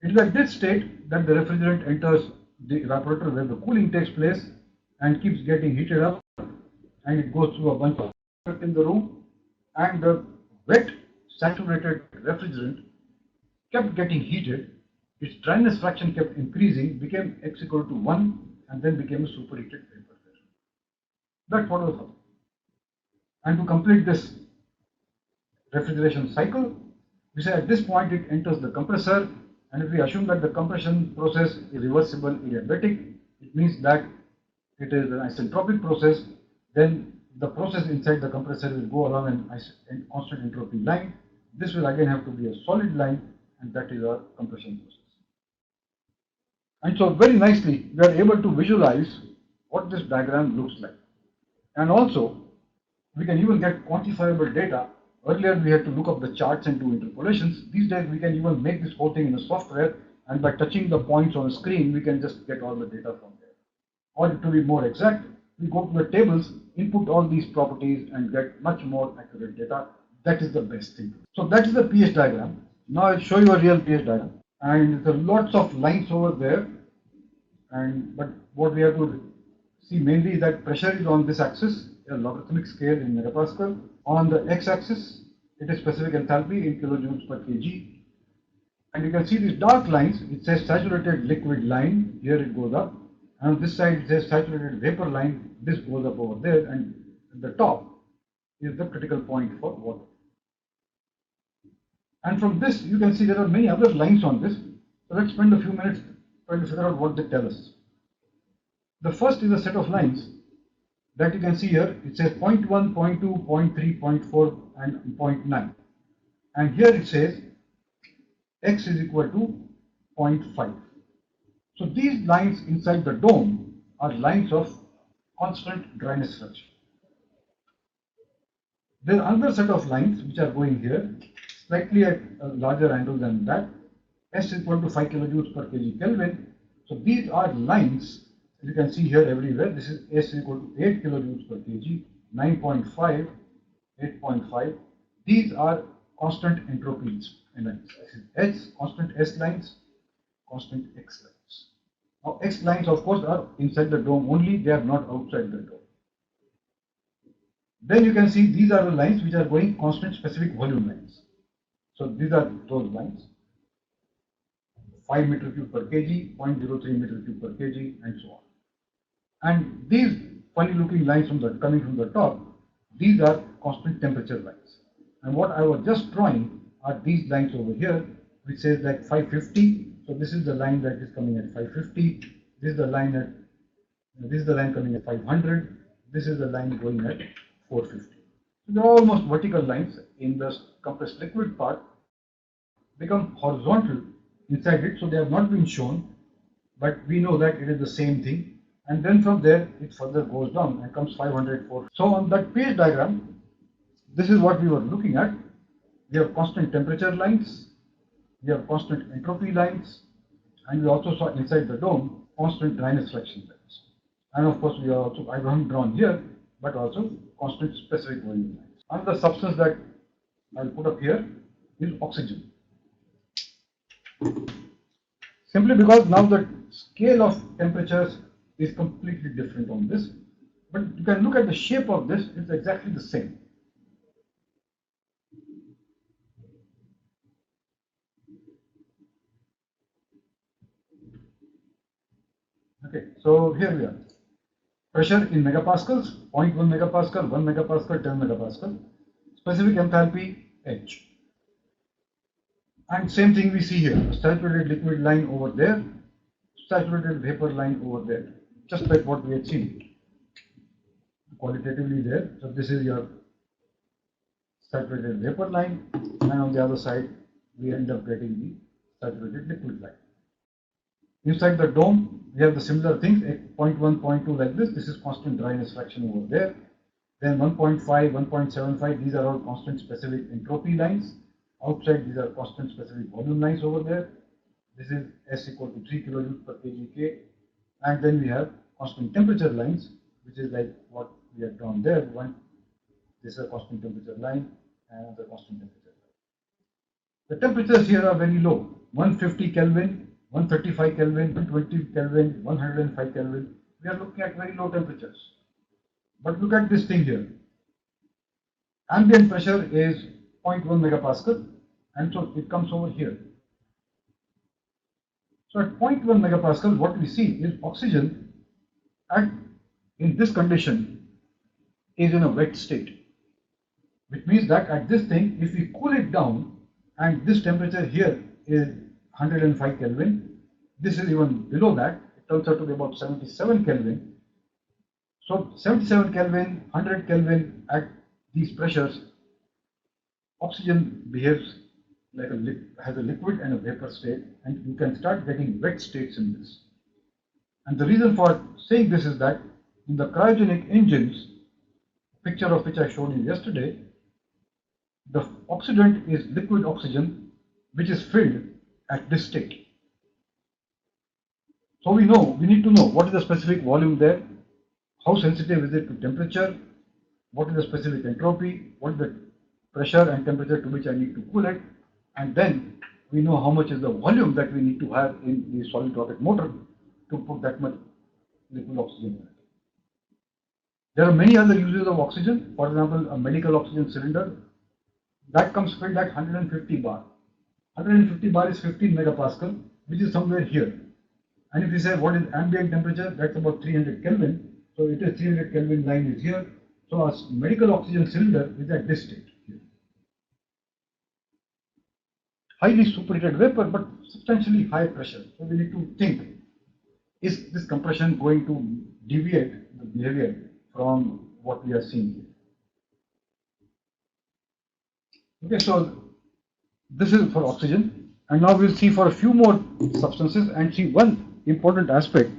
A: It is at this state that the refrigerant enters the evaporator where the cooling takes place and keeps getting heated up, and it goes through a bunch of effect in the room, and the wet saturated refrigerant kept getting heated its dryness fraction kept increasing, became x equal to 1, and then became a superheated vapor there. That's what was happening. And to complete this refrigeration cycle, we say at this point it enters the compressor, and if we assume that the compression process is reversible adiabatic, it means that it is an isentropic process, then the process inside the compressor will go along an constant entropy line. This will again have to be a solid line, and that is our compression process. And so very nicely, we are able to visualize what this diagram looks like. And also, we can even get quantifiable data. Earlier, we had to look up the charts and do interpolations. These days, we can even make this whole thing in a software, and by touching the points on the screen, we can just get all the data from there. Or to be more exact, we go to the tables, input all these properties, and get much more accurate data. That is the best thing. So that is the pH diagram. Now I'll show you a real pH diagram. And there are lots of lines over there. But what we have to see mainly is that pressure is on this axis, a logarithmic scale in megapascal. On the x-axis, it is specific enthalpy in kilojoules per kg. And you can see these dark lines. It says saturated liquid line. Here it goes up. And on this side, it says saturated vapor line. This goes up over there. And at the top is the critical point for water. And from this, you can see there are many other lines on this. So let's spend a few minutes trying to figure out what they tell us. The first is a set of lines that you can see here. It says 0.1, 0.2, 0.3, 0.4, and 0.9. And here it says x is equal to 0.5. So these lines inside the dome are lines of constant dryness fraction. There are another set of lines which are going here, slightly at a larger angle than that. S is equal to 5 kilojoules per kg Kelvin. So these are lines, you can see here everywhere. This is S is equal to 8 kilojoules per kg, 9.5, 8.5. These are constant entropies lines. H, constant S lines, constant X lines. Now X lines, of course, are inside the dome only, they are not outside the dome. Then you can see these are the lines which are going constant specific volume lines. So these are those lines. 5 meter cube per kg, 0.03 meter cube per kg, and so on. And these funny looking lines coming from the top, these are constant temperature lines. And what I was just drawing are these lines over here, which says like 550. So this is the line that is coming at 550. This is the line coming at 500. This is the line going at 450. So they're almost vertical lines. In the compressed liquid part, become horizontal inside it, so they have not been shown, but we know that it is the same thing. And then from there, it further goes down and comes 500, 400. So on that pH diagram, this is what we were looking at. We have constant temperature lines, we have constant entropy lines, and we also saw inside the dome constant dryness fraction lines. And of course, we are also, I haven't drawn here, but also constant specific volume lines. Another substance that I'll put up here is oxygen. Simply because now the scale of temperatures is completely different on this, but you can look at the shape of this, it's exactly the same. Okay, so here we are. Pressure in megapascals, 0.1 megapascal, 1 megapascal, 10 megapascal. Specific enthalpy, H. And same thing we see here, saturated liquid line over there, saturated vapor line over there, just like what we had seen qualitatively there. So this is your saturated vapor line, and on the other side, we end up getting the saturated liquid line. Inside the dome, we have the similar things, 0.1, 0.2 like this. This is constant dryness fraction over there. Then 1.5, 1.75, these are all constant specific entropy lines. Outside, these are constant specific volume lines over there. This is S equal to 3 kilojoules per kg K. And then we have constant temperature lines, which is like what we have drawn there. This is a constant temperature line and the constant temperature line. The temperatures here are very low, 150 Kelvin, 135 Kelvin, 120 Kelvin, 105 Kelvin. We are looking at very low temperatures. But look at this thing here. Ambient pressure is 0.1 megapascal, and so it comes over here. So at 0.1 megapascal, what we see is oxygen at in this condition is in a wet state, which means that at this thing, if we cool it down, and this temperature here is 105 Kelvin, this is even below that, it turns out to be about 77 Kelvin. So 77 Kelvin, 100 Kelvin at these pressures, oxygen behaves like has a liquid and a vapor state, and you can start getting wet states in this. And the reason for saying this is that in the cryogenic engines, picture of which I showed you yesterday, the oxidant is liquid oxygen, which is filled at this state. So we need to know what is the specific volume there, how sensitive is it to temperature, what is the specific entropy, what is the pressure and temperature to which I need to cool it, and then we know how much is the volume that we need to have in the solid rocket motor to put that much liquid oxygen in it. There are many other uses of oxygen. For example, a medical oxygen cylinder that comes filled at 150 bar. 150 bar is 15 megapascal, which is somewhere here. And if you say what is ambient temperature, that's about 300 Kelvin. So it is 300 Kelvin line is here. So a medical oxygen cylinder is at this state here. Highly superheated vapor, but substantially high pressure. So we need to think, is this compression going to deviate the behavior from what we are seeing here? Okay, so this is for oxygen, and now we'll see for a few more substances and see one important aspect.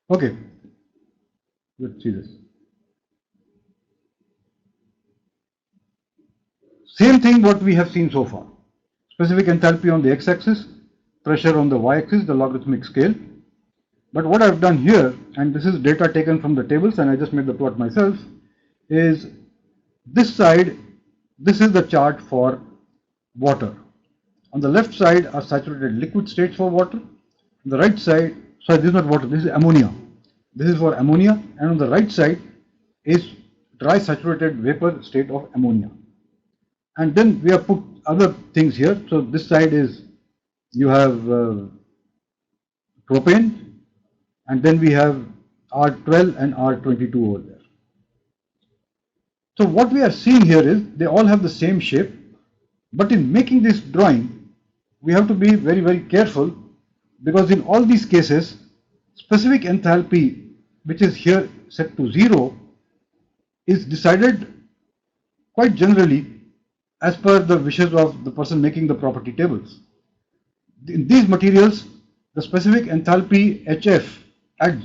A: Okay, let's see this. Same thing what we have seen so far. Specific enthalpy on the x-axis, pressure on the y-axis, the logarithmic scale. But what I've done here, and this is data taken from the tables and I just made the plot myself, is this side, this is the chart for water. On the left side are saturated liquid states for water. On the right side, sorry, this is not water, this is ammonia. This is for ammonia, and on the right side is dry saturated vapor state of ammonia. And then we have put other things here. So this side is, you have propane, and then we have R12 and R22 over there. So what we are seeing here is they all have the same shape, but in making this drawing, we have to be very, very careful, because in all these cases, specific enthalpy, which is here set to 0, is decided quite generally as per the wishes of the person making the property tables. In these materials, the specific enthalpy HF at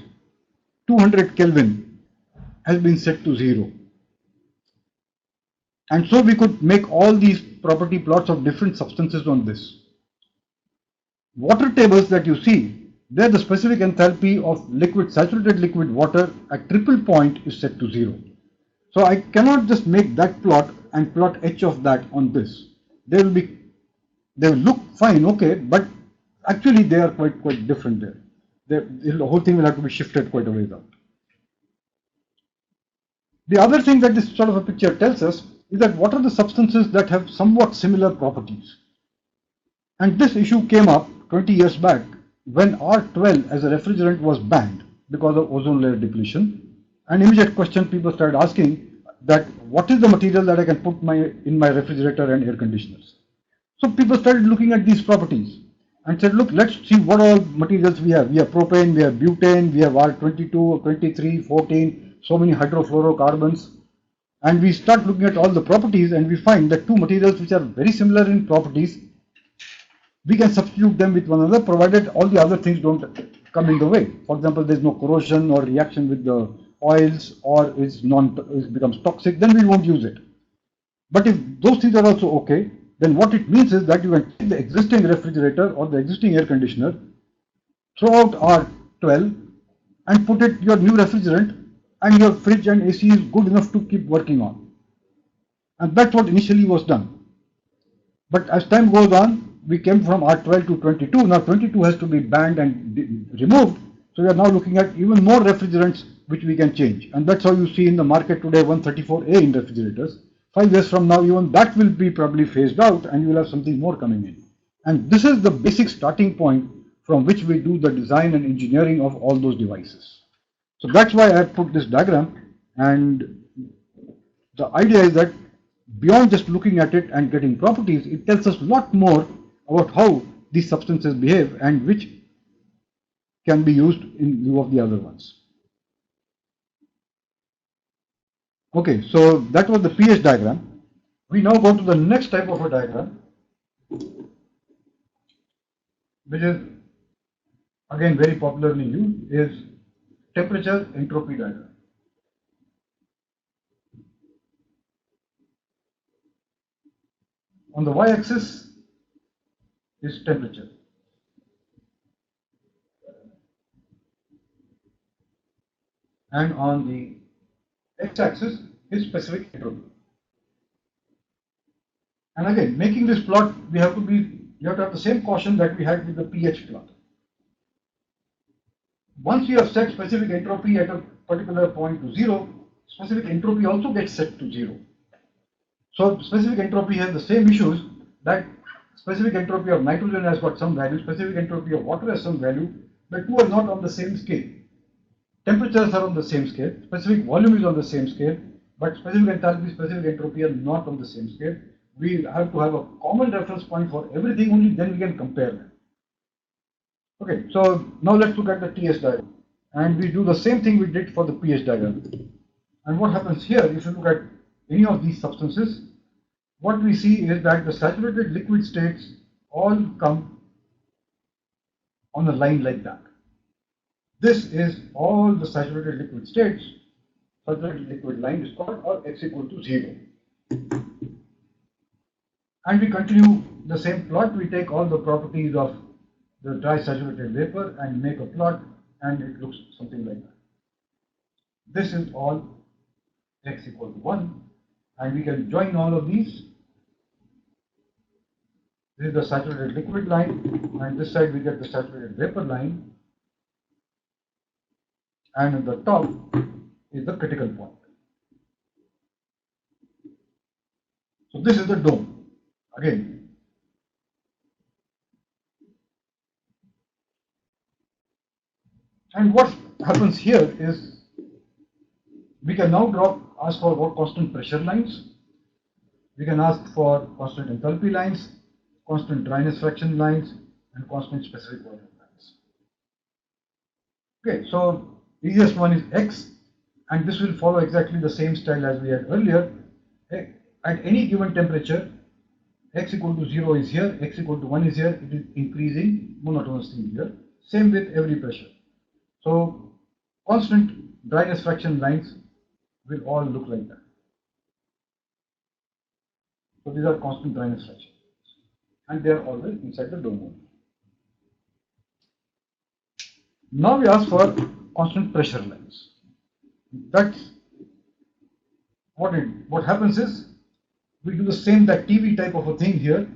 A: 200 Kelvin has been set to 0. And so we could make all these property plots of different substances on this. Water tables that you see, there the specific enthalpy of liquid, saturated liquid water at triple point is set to 0. So I cannot just make that plot and plot H of that on this. They will look fine, okay, but actually they are quite different there. The whole thing will have to be shifted quite a ways out. The other thing that this sort of a picture tells us is that what are the substances that have somewhat similar properties. And this issue came up 20 years back when R12 as a refrigerant was banned because of ozone layer depletion. And immediate question people started asking that what is the material that I can put in my refrigerator and air conditioners. So people started looking at these properties and said, look, let's see what all materials we have. We have propane, we have butane, we have R22, 23, 14, so many hydrofluorocarbons. And we start looking at all the properties and we find that two materials which are very similar in properties, we can substitute them with one another provided all the other things don't come in the way. For example, there is no corrosion or reaction with the oils, or it becomes toxic, then we won't use it. But if those things are also okay, then what it means is that you can take the existing refrigerator or the existing air conditioner, throw out R12 and put it your new refrigerant, and your fridge and AC is good enough to keep working on. And that's what initially was done. But as time goes on, we came from R12 to 22. Now 22 has to be banned and removed. So we are now looking at even more refrigerants which we can change. And that's how you see in the market today 134A in refrigerators. 5 years from now, even that will be probably phased out and you will have something more coming in. And this is the basic starting point from which we do the design and engineering of all those devices. So that's why I put this diagram, and the idea is that beyond just looking at it and getting properties, it tells us a lot more about how these substances behave and which can be used in lieu of the other ones. Okay, so that was the pH diagram. We now go to the next type of a diagram, which is again very popularly used, is temperature entropy diagram. On the y-axis is temperature, and on the x-axis is specific entropy. And again, making this plot, you have to have the same caution that we had with the pH plot. Once you have set specific entropy at a particular point to 0, specific entropy also gets set to 0. So specific entropy has the same issues, that specific entropy of nitrogen has got some value, specific entropy of water has some value. The two are not on the same scale. Temperatures are on the same scale, specific volume is on the same scale, but specific enthalpy, specific entropy are not on the same scale. We have to have a common reference point for everything, only then we can compare them. Okay, so now let's look at the TS diagram, and we do the same thing we did for the pH diagram. And what happens here, if you look at any of these substances, what we see is that the saturated liquid states all come on a line like that. This is all the saturated liquid states. Saturated liquid line is called, or x equal to 0. And we continue the same plot. We take all the properties of the dry saturated vapor and make a plot, and it looks something like that. This is all x equal to 1, and we can join all of these. This is the saturated liquid line, and this side we get the saturated vapor line, and at the top is the critical point. So this is the dome again. And what happens here is we can now ask for constant pressure lines. We can ask for constant enthalpy lines, constant dryness fraction lines, and constant specific volume lines. Okay, so easiest one is x, and this will follow exactly the same style as we had earlier. At any given temperature, x equal to 0 is here, x equal to 1 is here, it is increasing monotonously here. Same with every pressure. So constant dryness fraction lines will all look like that. So these are constant dryness fractions, and they are always inside the dome. Now we ask for constant pressure lines. That's what happens is we do the same, that TV type of a thing here.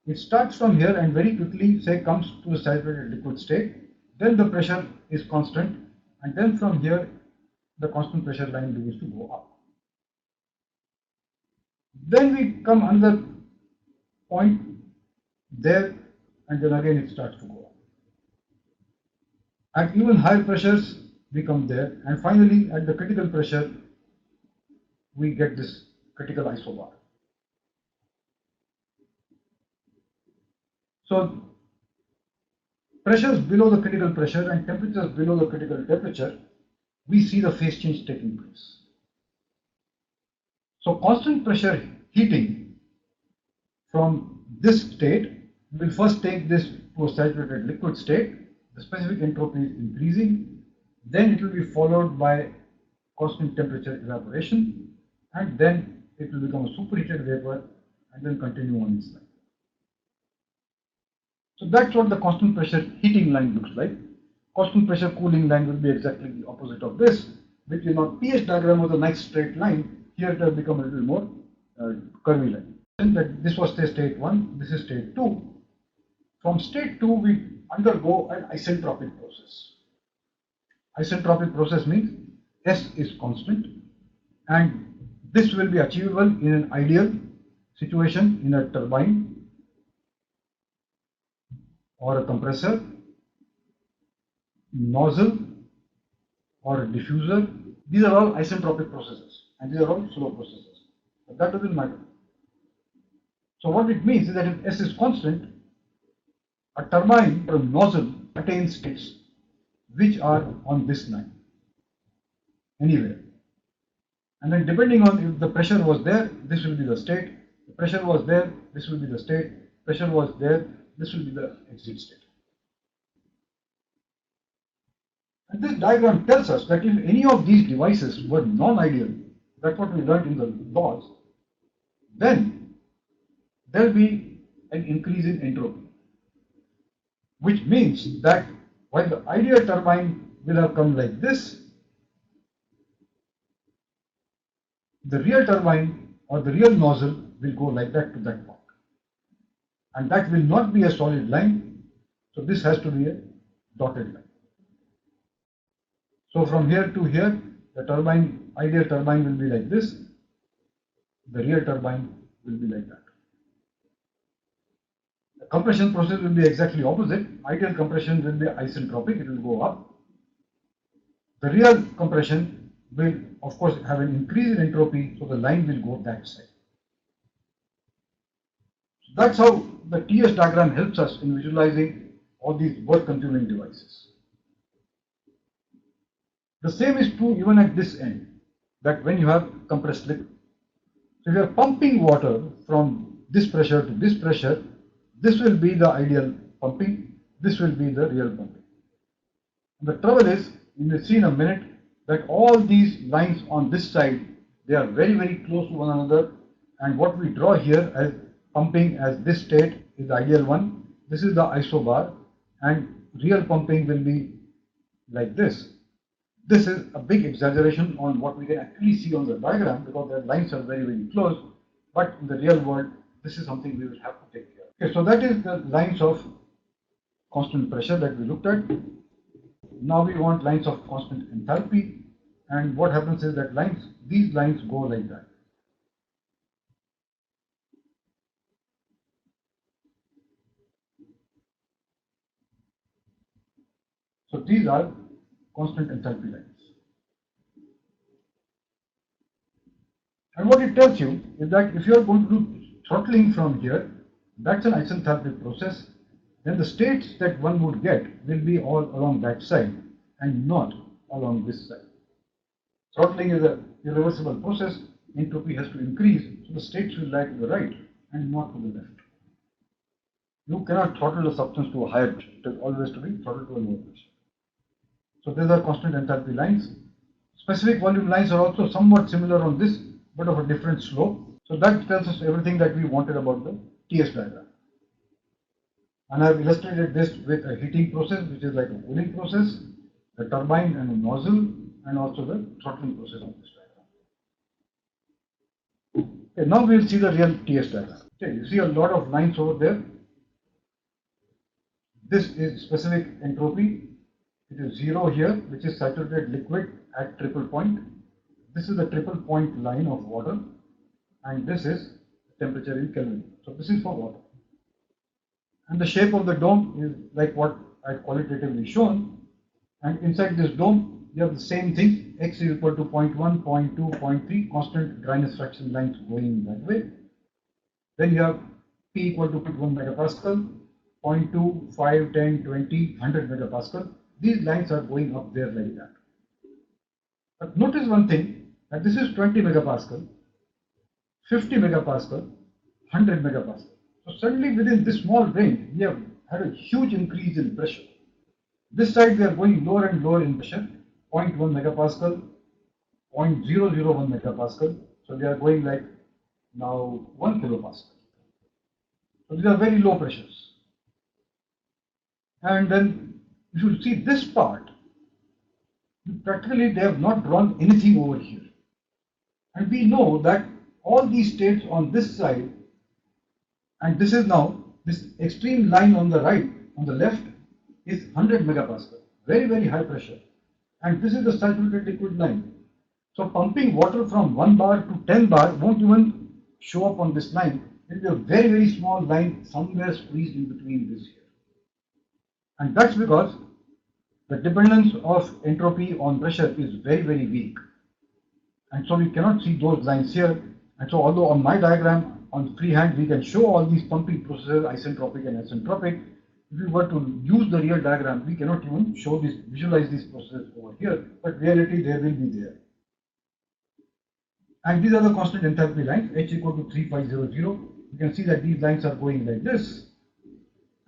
A: It starts from here and very quickly, say, comes to a saturated liquid state. Then the pressure is constant, and then from here the constant pressure line begins to go up. Then we come another point there, and then again it starts to go up. At even higher pressures we come there, and finally at the critical pressure we get this critical isobar. So pressures below the critical pressure and temperatures below the critical temperature, we see the phase change taking place. So constant pressure heating from this state will first take this to a saturated liquid state. The specific entropy is increasing. Then it will be followed by constant temperature evaporation, and then it will become a superheated vapor and then continue on its line. So that's what the constant pressure heating line looks like. Constant pressure cooling line will be exactly the opposite of this, which in our TS diagram was a nice straight line. Here it has become a little more curvy line. And that this was state 1, this is state 2. From state 2, we undergo an isentropic process. Isentropic process means S is constant, and this will be achievable in an ideal situation in a turbine or a compressor, nozzle or a diffuser. These are all isentropic processes, and these are all slow processes. But that doesn't matter. So what it means is that if S is constant, a turbine or a nozzle attains states which are on this line, anywhere. And then depending on if the pressure was there, this will be the state. The pressure was there, this will be the state. Pressure was there, this will be the exit state. And this diagram tells us that if any of these devices were non-ideal, that's what we learned in the laws, then there will be an increase in entropy. Which means that while the ideal turbine will have come like this, the real turbine or the real nozzle will go like that to that point. And that will not be a solid line, so this has to be a dotted line. So from here to here, the turbine, ideal turbine will be like this, the real turbine will be like that. The compression process will be exactly opposite. Ideal compression will be isentropic, it will go up. The real compression will of course have an increase in entropy, so the line will go that side. So that's how the TS diagram helps us in visualizing all these work consuming devices. The same is true even at this end, that when you have compressed liquid. So if you are pumping water from this pressure to this pressure, this will be the ideal pumping, this will be the real pumping. And the trouble is, you will see in a minute that all these lines on this side, they are very, very close to one another, and what we draw here as pumping as this state is the ideal one. This is the isobar, and real pumping will be like this. This is a big exaggeration on what we can actually see on the diagram because the lines are very, very close, but in the real world, this is something we will have to take care of. Okay, so that is the lines of constant pressure that we looked at. Now we want lines of constant enthalpy, and what happens is that these lines go like that. So these are constant enthalpy lines. And what it tells you is that if you are going to do throttling from here, that's an isenthalpic process, then the states that one would get will be all along that side and not along this side. Throttling is a irreversible process. Entropy has to increase, so the states will lie to the right and not to the left. You cannot throttle a substance to a higher pressure. It is always to be throttled to a lower pressure. So these are constant enthalpy lines. Specific volume lines are also somewhat similar on this, but of a different slope. So that tells us everything that we wanted about the TS diagram. And I have illustrated this with a heating process, which is like a cooling process, the turbine and a nozzle, and also the throttling process of this diagram. Okay, now we will see the real TS diagram. Okay, you see a lot of lines over there. This is specific entropy. It is 0 here, which is saturated liquid at triple point. This is the triple point line of water, and this is temperature in Kelvin. So this is for water. And the shape of the dome is like what I qualitatively shown. And inside this dome, you have the same thing. X is equal to 0.1, 0.2, 0.3, constant dryness fraction lines going that way. Then you have P equal to 0.1 megapascal, 0.2, 5, 10, 20, 100 megapascal. These lines are going up there like that. But notice one thing, that this is 20 megapascal, 50 megapascal, 100 megapascal. So suddenly within this small range, we have had a huge increase in pressure. This side we are going lower and lower in pressure, 0.1 megapascal, 0.001 megapascal. So we are going like now 1 kilopascal. So these are very low pressures. And then if you see this part, practically they have not drawn anything over here. And we know that all these states on this side, and this is now this extreme line on the right, on the left, is 100 megapascal, very, very high pressure. And this is the saturated liquid line. So pumping water from 1 bar to 10 bar won't even show up on this line. It will be a very, very small line somewhere squeezed in between this here. And that's because the dependence of entropy on pressure is very, very weak. And so we cannot see those lines here. And so although on my diagram, on freehand, we can show all these pumping processes, isentropic and asentropic, if we were to use the real diagram, we cannot even show this, visualize these processes over here, but reality they will be there. And these are the constant enthalpy lines, H equal to 3500. You can see that these lines are going like this.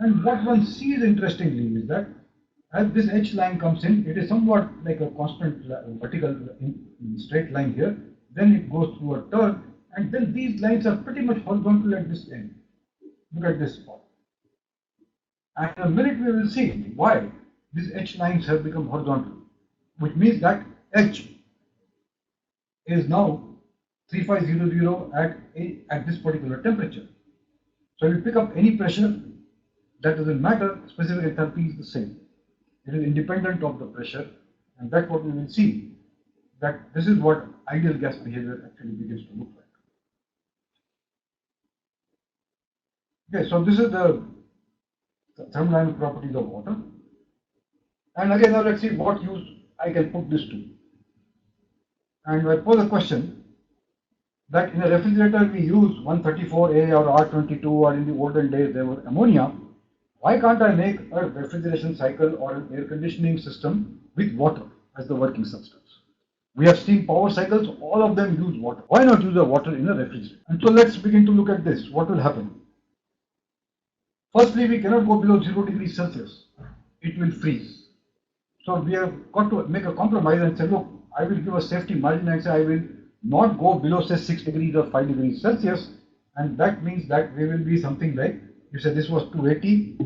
A: And what one sees interestingly is that as this H line comes in, it is somewhat like a constant vertical straight line here. Then it goes through a turn, and then these lines are pretty much horizontal at this end. Look at this spot. And in a minute we will see why these H lines have become horizontal, which means that H is now 3500 at this particular temperature. So if you pick up any pressure, that doesn't matter, specific enthalpy is the same. It is independent of the pressure, and that's what we will see, that this is what ideal gas behavior actually begins to look like. Okay, so this is the thermodynamic properties of water. And again, now let's see what use I can put this to. And I pose a question that in a refrigerator we use 134A or R22, or in the olden days there was ammonia. Why can't I make a refrigeration cycle or an air conditioning system with water as the working substance? We have steam power cycles, all of them use water. Why not use the water in a refrigerator? And so let's begin to look at this. What will happen? Firstly, we cannot go below 0 degrees Celsius. It will freeze. So we have got to make a compromise and say, look, I will give a safety margin and say I will not go below say 6 degrees or 5 degrees Celsius. And that means that we will be something like, you said this was 280,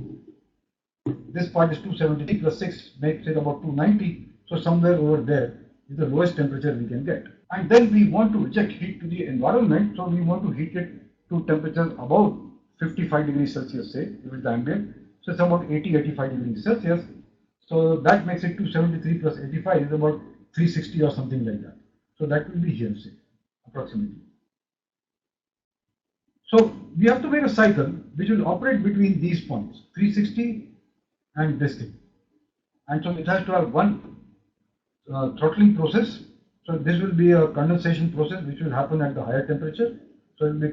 A: this part is 273 plus 6 makes it about 290. So somewhere over there is the lowest temperature we can get. And then we want to reject heat to the environment, so we want to heat it to temperatures above 55 degrees Celsius, say, if it's the ambient. So it's about 80-85 degrees Celsius. So that makes it 273 plus 85 is about 360 or something like that. So that will be here, say, approximately. So we have to make a cycle which will operate between these points, 360 and this thing. And so it has to have one throttling process. So this will be a condensation process which will happen at the higher temperature. So it will be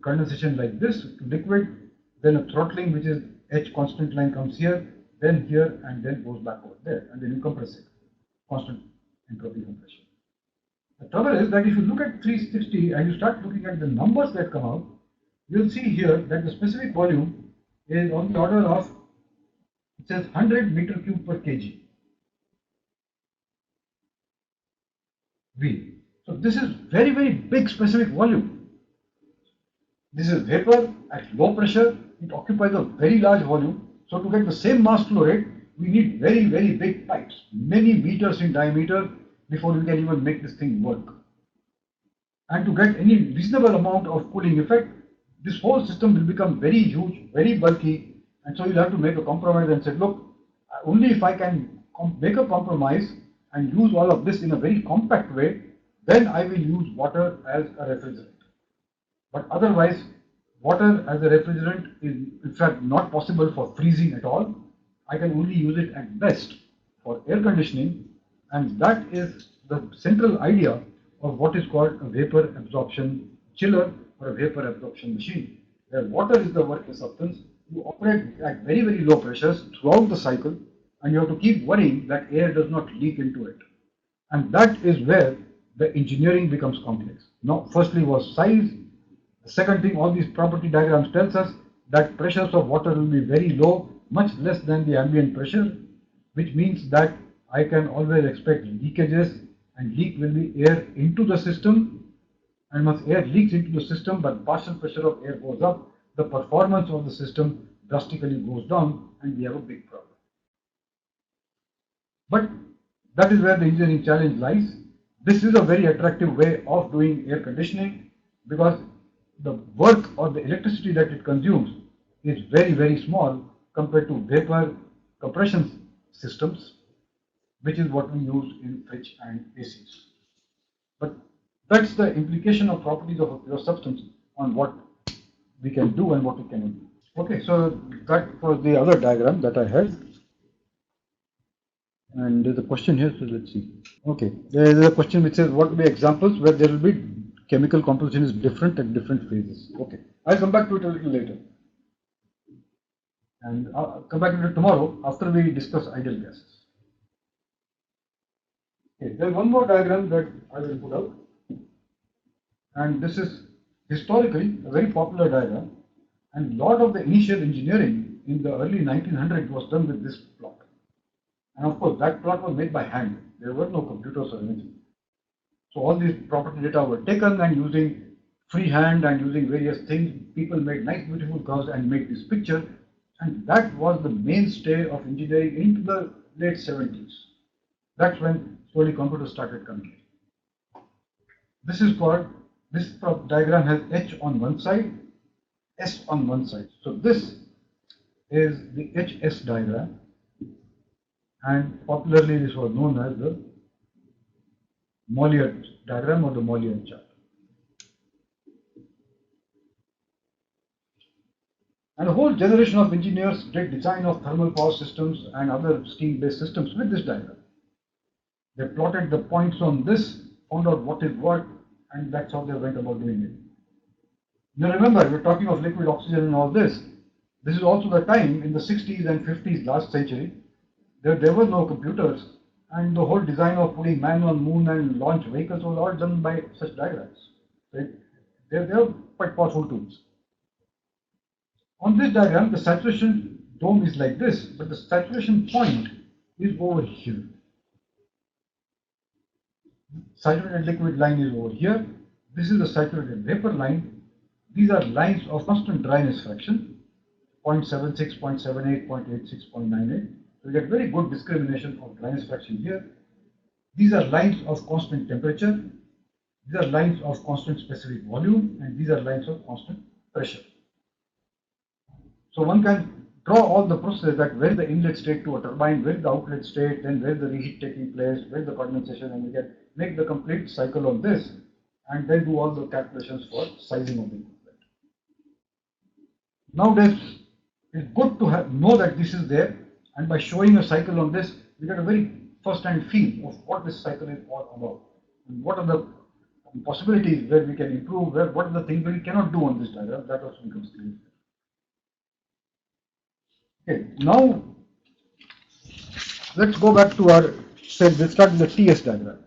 A: condensation like this to liquid, then a throttling, which is H constant line comes here, then here, and then goes back over there, and then you compress it. Constant entropy compression. The trouble is that if you look at 360 and you start looking at the numbers that come out, you'll see here that the specific volume is on the order of, it says 100 meter cube per kg. V. So this is very, very big specific volume. This is vapor at low pressure. It occupies a very large volume. So to get the same mass flow rate, we need very, very big pipes, many meters in diameter, before we can even make this thing work. And to get any reasonable amount of cooling effect, this whole system will become very huge, very bulky, and so you'll have to make a compromise and say, look, only if I can make a compromise and use all of this in a very compact way, then I will use water as a refrigerant. But otherwise, water as a refrigerant is in fact not possible for freezing at all. I can only use it at best for air conditioning, and that is the central idea of what is called a vapor absorption chiller or a vapor absorption machine, where water is the working substance. You operate at very, very low pressures throughout the cycle, and you have to keep worrying that air does not leak into it. And that is where the engineering becomes complex. Now, firstly was size. The second thing, all these property diagrams tells us that pressures of water will be very low, much less than the ambient pressure, which means that I can always expect leakages, and leak will be air into the system. And once air leaks into the system, but partial pressure of air goes up, the performance of the system drastically goes down and we have a big problem. But that is where the engineering challenge lies. This is a very attractive way of doing air conditioning because the work or the electricity that it consumes is very, very small compared to vapor compression systems, which is what we use in fridge and ACs. But that's the implication of properties of a pure substance on what we can do and what we cannot do. Okay, so that was the other diagram that I had. And there's a question here, so let's see. Okay, there is a question which says what will be examples where there will be chemical composition is different at different phases. Okay, I'll come back to it a little later. And I'll come back to it tomorrow after we discuss ideal gases. Okay, there's one more diagram that I will put out. And this is historically a very popular diagram. And a lot of the initial engineering in the early 1900s was done with this plot. And of course, that plot was made by hand. There were no computers or anything. So all these property data were taken and using freehand and using various things, people made nice beautiful curves and made this picture. And that was the mainstay of engineering into the late 70s. That's when slowly computers started coming in. This is called, this diagram has H on one side, S on one side. So this is the HS diagram. And popularly this was known as the Mollier diagram or the Mollier chart. And a whole generation of engineers did design of thermal power systems and other steam-based systems with this diagram. They plotted the points on this, found out what is what, and that's how they went about doing it. Now remember, we're talking of liquid oxygen and all this. This is also the time in the 60s and 50s last century. There were no computers, and the whole design of putting man on moon and launch vehicles was all done by such diagrams. Right? They are quite powerful tools. On this diagram, the saturation dome is like this, but the saturation point is over here. Saturated liquid line is over here. This is the saturated vapor line. These are lines of constant dryness fraction, 0.76, 0.78, 0.86, 0.98. So we get very good discrimination of dryness fraction here. These are lines of constant temperature. These are lines of constant specific volume, and these are lines of constant pressure. So one can draw all the processes that where the inlet state to a turbine, where the outlet state, then where the reheat taking place, where the condensation, and we can make the complete cycle on this, and then do all the calculations for sizing of the equipment. Nowadays, it's good to know that this is there. And by showing a cycle on this, we get a very first-hand feel of what this cycle is all about. And what are the possibilities where we can improve, what are the things that we cannot do on this diagram, that also becomes clear. Okay, now let's go back to our, let's start with the TS diagram.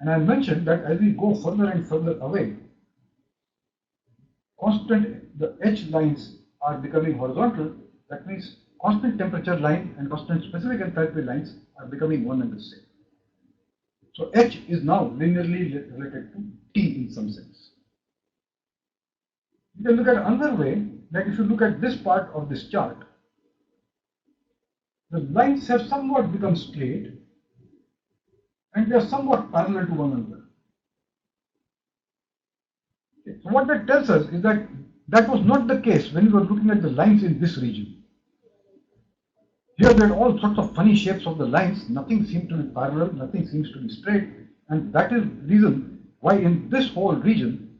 A: And I mentioned that as we go further and further away, the H lines are becoming horizontal. That means constant temperature line and constant specific enthalpy lines are becoming one and the same. So H is now linearly related to T in some sense. You can look at another way, that if you look at this part of this chart, the lines have somewhat become straight and they are somewhat parallel to one another. Okay. So what that tells us is that that was not the case when we were looking at the lines in this region. Here there are all sorts of funny shapes of the lines, nothing seems to be parallel, nothing seems to be straight, and that is the reason why in this whole region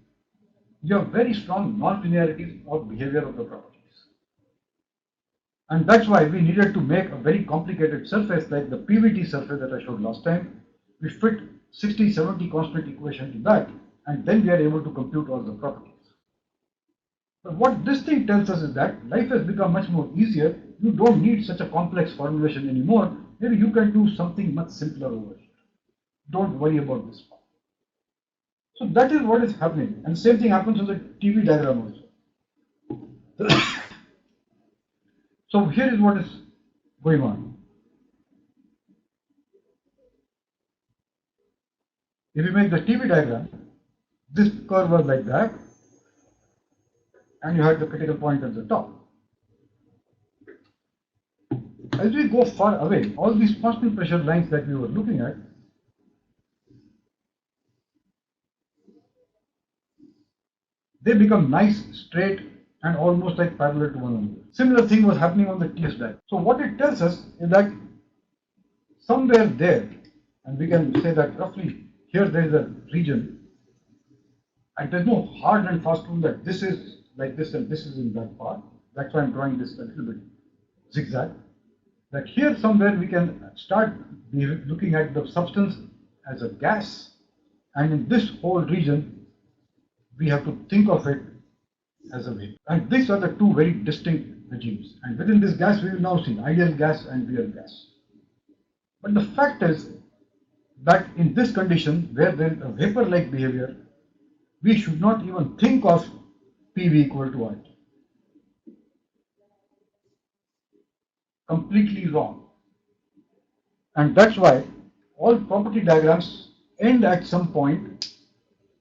A: you have very strong non-linearities of behavior of the properties. And that's why we needed to make a very complicated surface like the PVT surface that I showed last time. We fit 60-70 constant equation to that, and then we are able to compute all the properties. But what this thing tells us is that life has become much more easier. You don't need such a complex formulation anymore. Maybe you can do something much simpler over here. Don't worry about this part. So that is what is happening. And the same thing happens on the TV diagram also. So here is what is going on. If you make the TV diagram, this curve was like that. and you had the critical point at the top. As we go far away, all these constant pressure lines that we were looking at, they become nice, straight, and almost like parallel to one another. Similar thing was happening on the TS diagram. So what it tells us is that somewhere there, and we can say that roughly here there is a region, and there's no hard and fast rule that this is like this and this is in that part. That's why I'm drawing this a little bit zigzag. That here somewhere we can start looking at the substance as a gas, and in this whole region we have to think of it as a vapor. And these are the two very distinct regimes. And within this gas we will now see ideal gas and real gas. But the fact is that in this condition where there is a vapor-like behavior, we should not even think of PV equal to RT. Completely wrong. And that's why all property diagrams end at some point,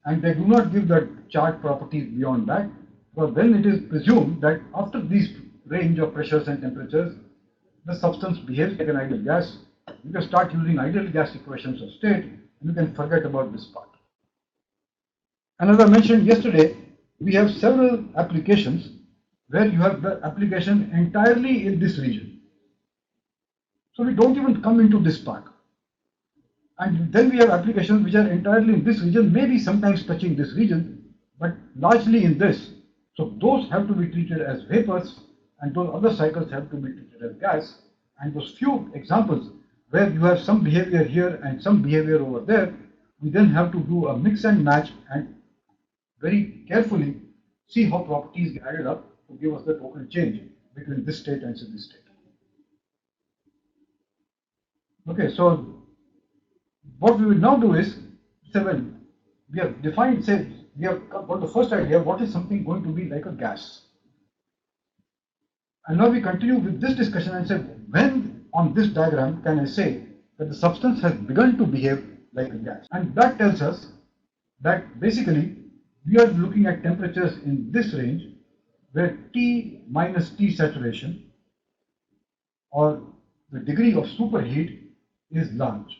A: and they do not give the chart properties beyond that, because then it is presumed that after these range of pressures and temperatures, the substance behaves like an ideal gas. You can start using ideal gas equations of state, and you can forget about this part. And as I mentioned yesterday, we have several applications where you have the application entirely in this region. So we don't even come into this part. And then we have applications which are entirely in this region, maybe sometimes touching this region, but largely in this. So those have to be treated as vapors, and those other cycles have to be treated as gas. And those few examples where you have some behavior here and some behavior over there, we then have to do a mix and match and very carefully see how properties get added up to give us the total change between this state and this state. Okay, so what we will now do is say, well, we have defined, say, we have got the first idea, what is something going to be like a gas? And now we continue with this discussion and say, when on this diagram can I say that the substance has begun to behave like a gas? And that tells us that basically we are looking at temperatures in this range where T minus T saturation, or the degree of superheat, is large.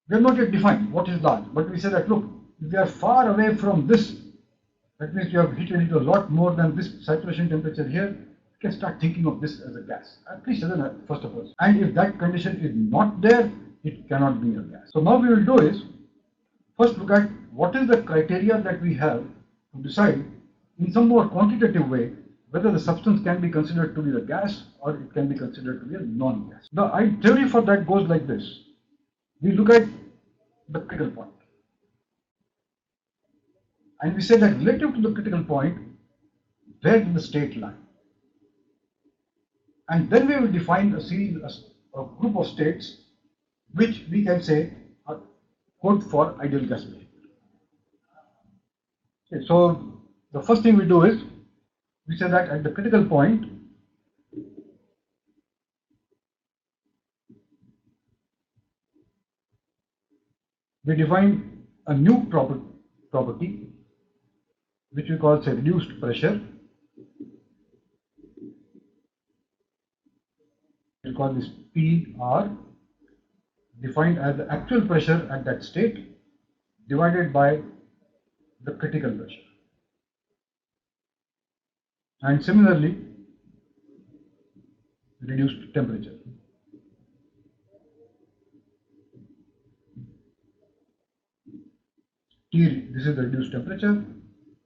A: We have not yet defined what is large, but we say that look, if we are far away from this, that means you have heated it a lot more than this saturation temperature here, we can start thinking of this as a gas, at least as a first of all. And if that condition is not there, it cannot be a gas. So now we will do is first look at what is the criteria that we have to decide in some more quantitative way whether the substance can be considered to be a gas or it can be considered to be a non-gas. The theory for that goes like this. We look at the critical point. And we say that relative to the critical point, where does the state lie? And then we will define a series, a group of states which we can say are code for ideal gas behavior. Okay, so the first thing we do is we say that at the critical point, we define a new property which we call, say, reduced pressure. We call this PR, defined as the actual pressure at that state divided by the critical pressure. And similarly, reduced temperature. T, this is the reduced temperature,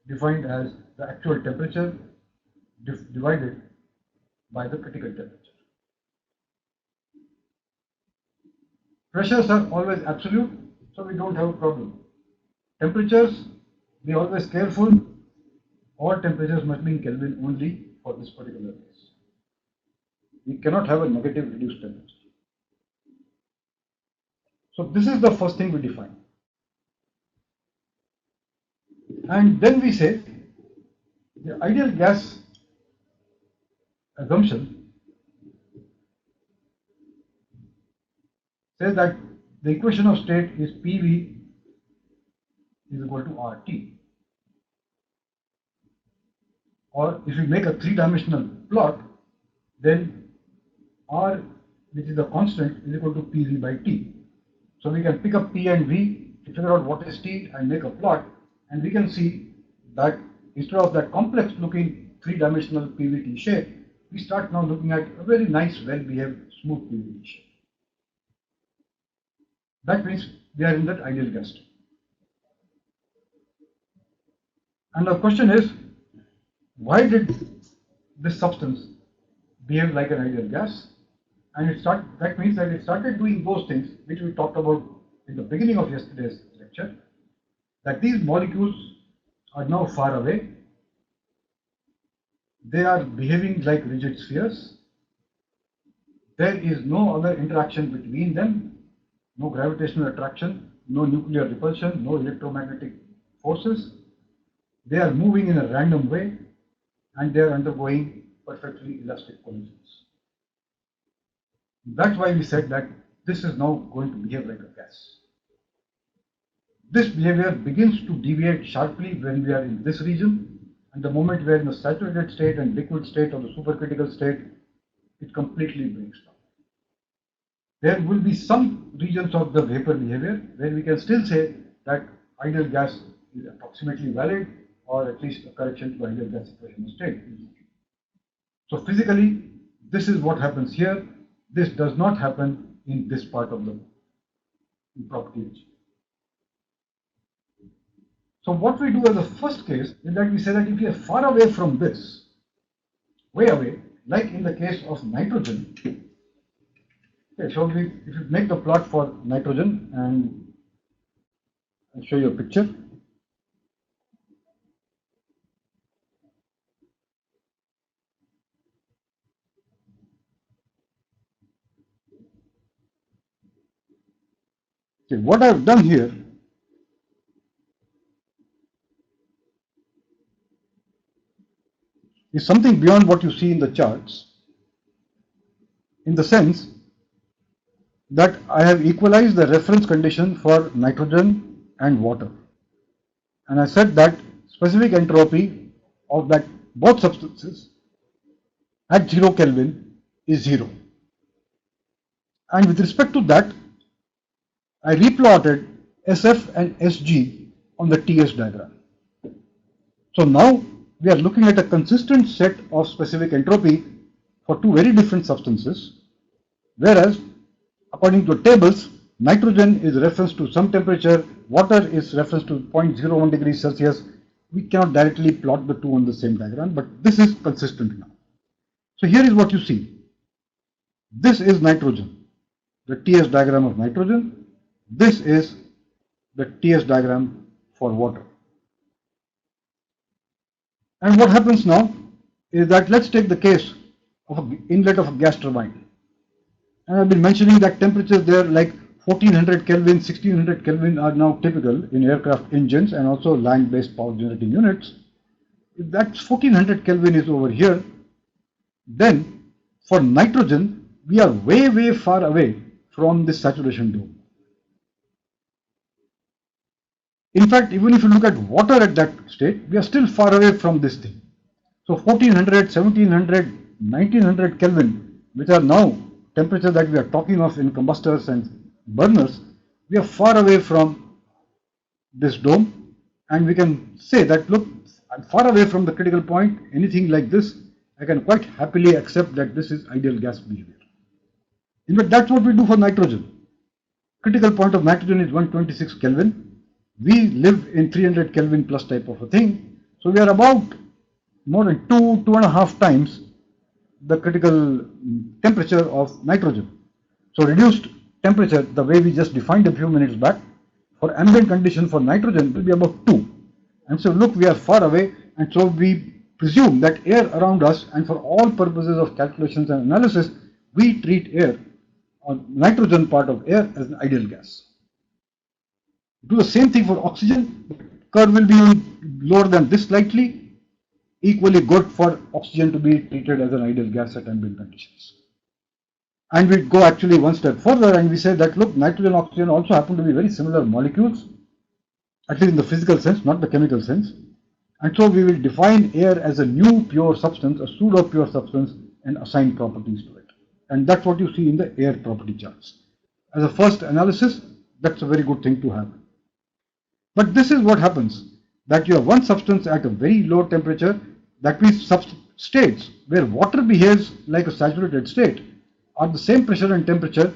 A: defined as the actual temperature divided by the critical temperature. Pressures are always absolute, so we don't have a problem. Temperatures, be always careful. All temperatures must be in Kelvin only for this particular case. We cannot have a negative reduced temperature. So this is the first thing we define. And then we say the ideal gas assumption says that the equation of state is PV is equal to RT. Or if we make a three-dimensional plot, then R, which is the constant, is equal to PV by T. So we can pick up P and V to figure out what is T and make a plot, and we can see that instead of that complex looking three-dimensional PVT shape, we start now looking at a very nice, well-behaved, smooth PVT shape. That means we are in that ideal gas state. And the question is, why did this substance behave like an ideal gas? And that means that it started doing those things which we talked about in the beginning of yesterday's lecture, that these molecules are now far away. They are behaving like rigid spheres. There is no other interaction between them, no gravitational attraction, no nuclear repulsion, no electromagnetic forces. They are moving in a random way, and they are undergoing perfectly elastic collisions. That's why we said that this is now going to behave like a gas. This behavior begins to deviate sharply when we are in this region, and the moment we are in the saturated state and liquid state or the supercritical state, it completely breaks down. There will be some regions of the vapor behavior where we can still say that ideal gas is approximately valid, or at least a correction to ideal gas equation state. So physically, this is what happens here. This does not happen in this part of the property regime. So what we do as a first case is that we say that if we are far away from this, way away, like in the case of nitrogen. Okay, so if you make the plot for nitrogen, and I'll show you a picture. Okay, what I've done here is something beyond what you see in the charts, in the sense that I have equalized the reference condition for nitrogen and water. And I said that specific entropy of that both substances at 0 Kelvin is 0. And with respect to that, I replotted SF and SG on the TS diagram. So now we are looking at a consistent set of specific entropy for two very different substances, whereas according to tables, nitrogen is reference to some temperature, water is reference to 0.01 degrees Celsius. We cannot directly plot the two on the same diagram, but this is consistent now. So here is what you see. This is nitrogen, the TS diagram of nitrogen. This is the TS diagram for water. And what happens now is that let's take the case of an inlet of a gas turbine. And I've been mentioning that temperatures there like 1400 Kelvin, 1600 Kelvin are now typical in aircraft engines and also land-based power generating units. If that 1400 Kelvin is over here, then for nitrogen, we are way, way far away from this saturation dome. In fact, even if you look at water at that state, we are still far away from this thing. So 1400, 1700, 1900 Kelvin, which are now temperatures that we are talking of in combustors and burners, we are far away from this dome, and we can say that, look, I'm far away from the critical point. Anything like this, I can quite happily accept that this is ideal gas behavior. In fact, that's what we do for nitrogen. Critical point of nitrogen is 126 Kelvin. We live in 300 Kelvin plus type of a thing. So we are about more than 2.5 times the critical temperature of nitrogen. So reduced temperature, the way we just defined a few minutes back, for ambient condition for nitrogen will be about 2. And so look, we are far away, and so we presume that air around us, and for all purposes of calculations and analysis, we treat air, or nitrogen part of air, as an ideal gas. Do the same thing for oxygen. The curve will be lower than this slightly. Equally good for oxygen to be treated as an ideal gas at ambient conditions. And we go actually one step further and we say that, look, nitrogen and oxygen also happen to be very similar molecules. at least in the physical sense, not the chemical sense. And so we will define air as a new pure substance, a pseudo pure substance, and assign properties to it. And that's what you see in the air property charts. As a first analysis, that's a very good thing to have. But this is what happens, that you have one substance at a very low temperature, that means states where water behaves like a saturated state are the same pressure and temperature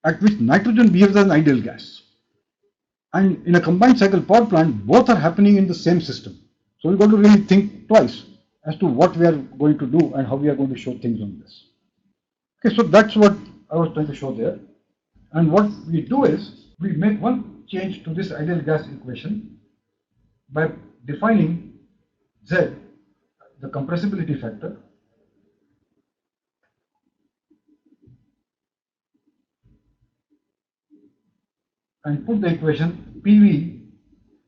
A: at which nitrogen behaves as an ideal gas. And in a combined cycle power plant, both are happening in the same system. So we've got to really think twice as to what we are going to do and how we are going to show things on this. Okay, so that's what I was trying to show there. And what we do is we make one change to this ideal gas equation by defining Z, the compressibility factor, and put the equation PV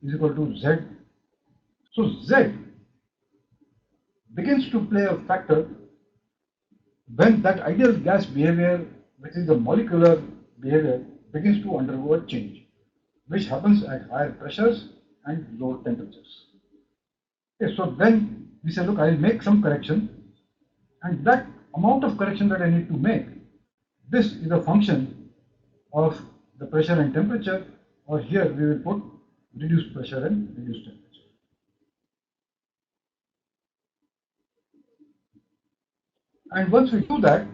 A: is equal to Z. So Z begins to play a factor when that ideal gas behavior, which is the molecular behavior, begins to undergo a change, which happens at higher pressures and lower temperatures. Okay, so then we say, look, I'll make some correction, and that amount of correction that I need to make, this is a function of the pressure and temperature, or here we will put reduced pressure and reduced temperature. And once we do that,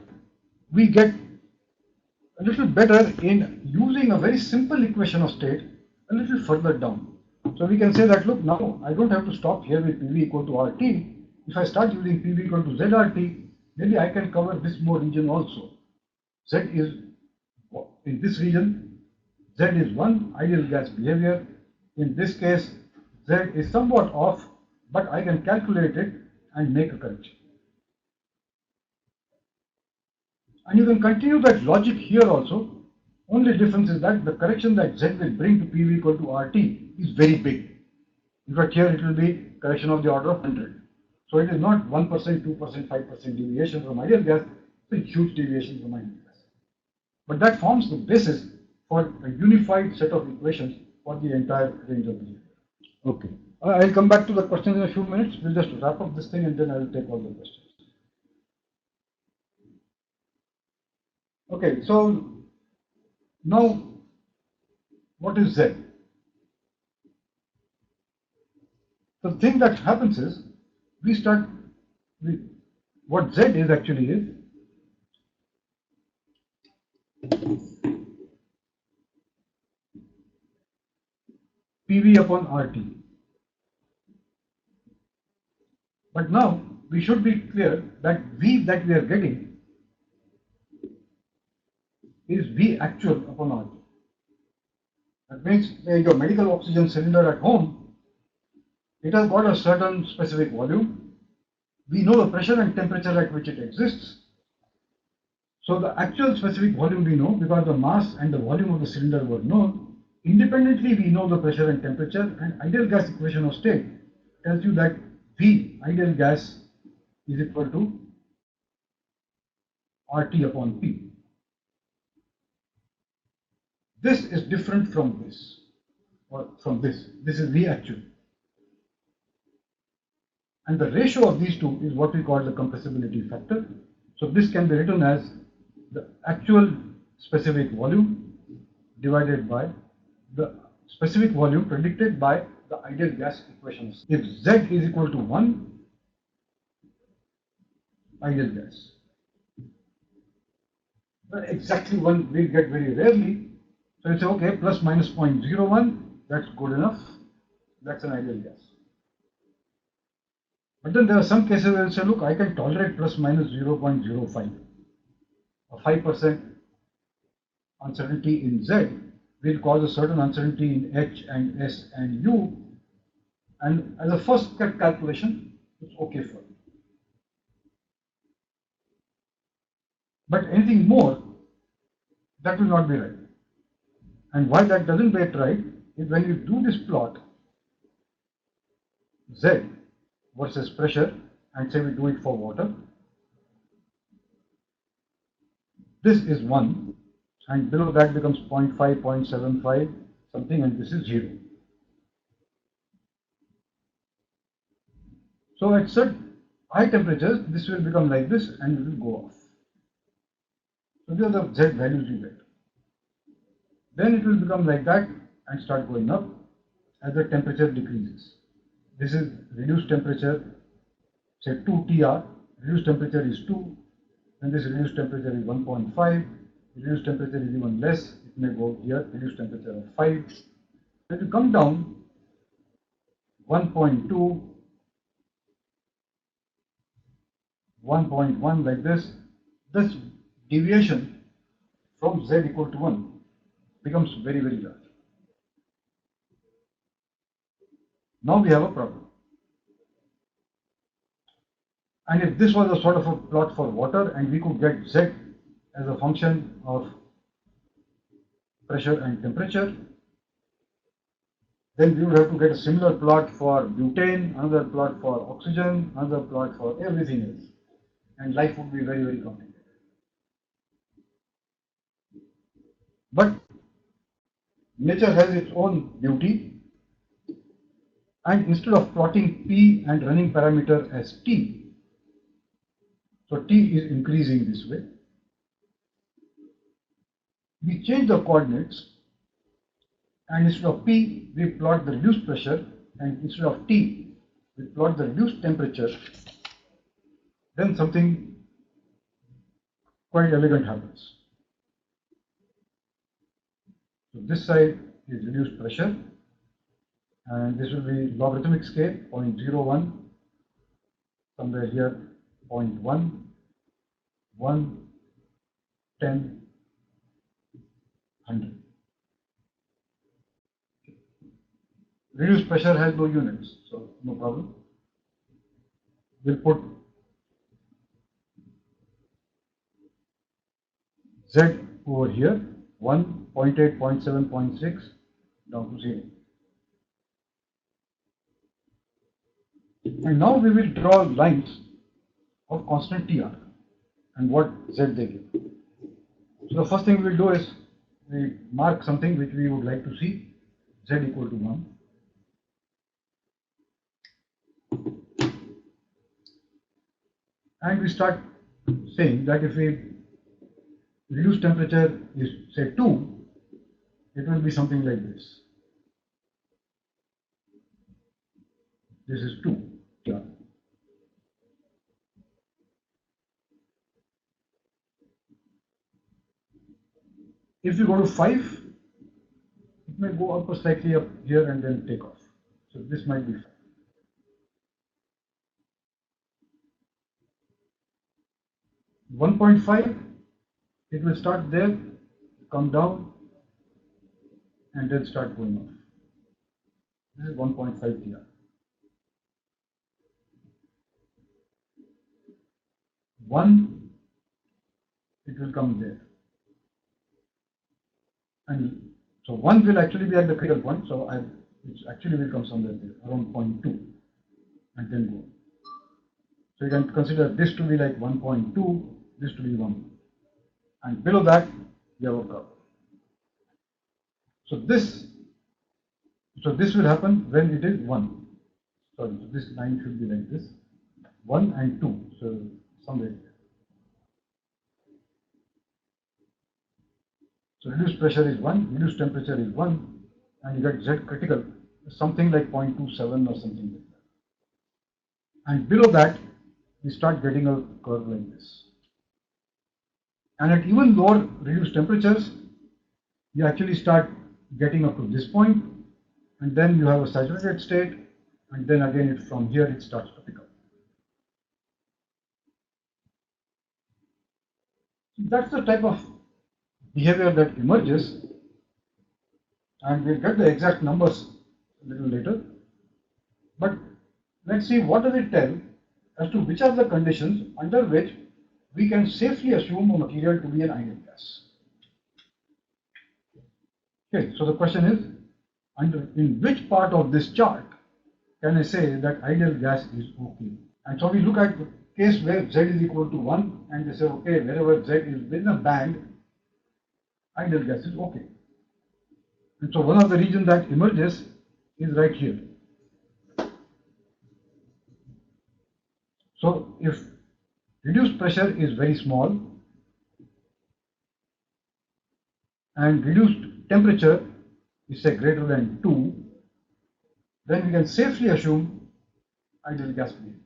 A: we get a little better in using a very simple equation of state a little further down. So we can say that, look, now I don't have to stop here with PV equal to RT. If I start using PV equal to ZRT, maybe I can cover this more region also. Z is, in this region, Z is one ideal gas behavior. In this case, Z is somewhat off, but I can calculate it and make a correction. And you can continue that logic here also. Only difference is that the correction that Z will bring to PV equal to RT is very big. In fact, here it will be correction of the order of 100. So it is not 1%, 2%, 5% deviation from ideal gas, it's a huge deviation from ideal gas. But that forms the basis for a unified set of equations for the entire range of behavior. Okay. I'll come back to the questions in a few minutes. We'll just wrap up this thing and then I will take all the questions. Okay, so now what is Z? The thing that happens is we start with what Z is actually is PV upon RT. But now we should be clear that V that we are getting is V actual upon RT. That means your medical oxygen cylinder at home, it has got a certain specific volume. We know the pressure and temperature at which it exists. So the actual specific volume we know because the mass and the volume of the cylinder were known. Independently, we know the pressure and temperature, and ideal gas equation of state tells you that V ideal gas is equal to RT upon P. This is different from this, or from this. This is V actual. And the ratio of these two is what we call the compressibility factor. So this can be written as the actual specific volume divided by the specific volume predicted by the ideal gas equations. If Z is equal to 1, ideal gas. But exactly 1 we get very rarely. So you say, okay, plus minus 0.01, that's good enough. That's an ideal gas. But then there are some cases where you say, look, I can tolerate plus minus 0.05. A 5% uncertainty in Z will cause a certain uncertainty in H and S and U. And as a first calculation, it's okay for you. But anything more, that will not be right. And why that doesn't get right is when you do this plot, Z versus pressure, and say we do it for water, this is 1, and below that becomes 0.5, 0.75, something, and this is 0. So at certain high temperatures, this will become like this and it will go off. So these are the Z values you get. Then it will become like that and start going up as the temperature decreases. This is reduced temperature, say 2 TR, reduced temperature is 2, then this reduced temperature is 1.5, reduced temperature is even less, it may go here, reduced temperature of 5. When you come down 1.2, 1.1 like this deviation from Z equal to 1 becomes very, very large. Now we have a problem. And if this was a sort of a plot for water and we could get Z as a function of pressure and temperature, then we would have to get a similar plot for butane, another plot for oxygen, another plot for everything else. And life would be very, very complicated. But nature has its own beauty, and instead of plotting P and running parameter as T, so T is increasing this way, we change the coordinates, and instead of P, we plot the reduced pressure, and instead of T, we plot the reduced temperature. Then something quite elegant happens. So this side is reduced pressure, and this will be logarithmic scale 0.01, somewhere here 0.1, 1, 10, 100. Reduced pressure has no units, so no problem. We'll put Z over here, 1, 0.8, 0.7, 0.6, down to 0. And now we will draw lines of constant TR and what Z they give. So the first thing we will do is we mark something which we would like to see, Z equal to 1. And we start saying that if we reduce temperature is say 2, it will be something like this. This is 2. Yeah. If you go to 5, it may go up slightly up here and then take off. So this might be 5. 1.5, it will start there, come down, and then start going off. This is 1.5 TR. 1, it will come there. And so 1 will actually be at the critical point, so it actually will come somewhere there, around 0.2, and then go. So you can consider this to be like 1.2, this to be 1. And below that, you have a curve. So this will happen when it is 1. Sorry, so this line should be like this, 1 and 2, so somewhere there. So reduced pressure is 1, reduced temperature is 1, and you get Z critical, something like 0.27 or something like that. And below that, we start getting a curve like this. And at even lower reduced temperatures, you actually start getting up to this point, and then you have a saturated state, and then again from here it starts to pick up. So that's the type of behavior that emerges, and we'll get the exact numbers a little later. But let's see what does it tell as to which are the conditions under which we can safely assume a material to be an ideal gas. Okay, so the question is, in which part of this chart can I say that ideal gas is okay? And so we look at the case where Z is equal to 1, and they say, okay, wherever Z is within a band, ideal gas is okay. And so one of the regions that emerges is right here. So if reduced pressure is very small and reduced temperature is say greater than 2, then we can safely assume ideal gas behavior.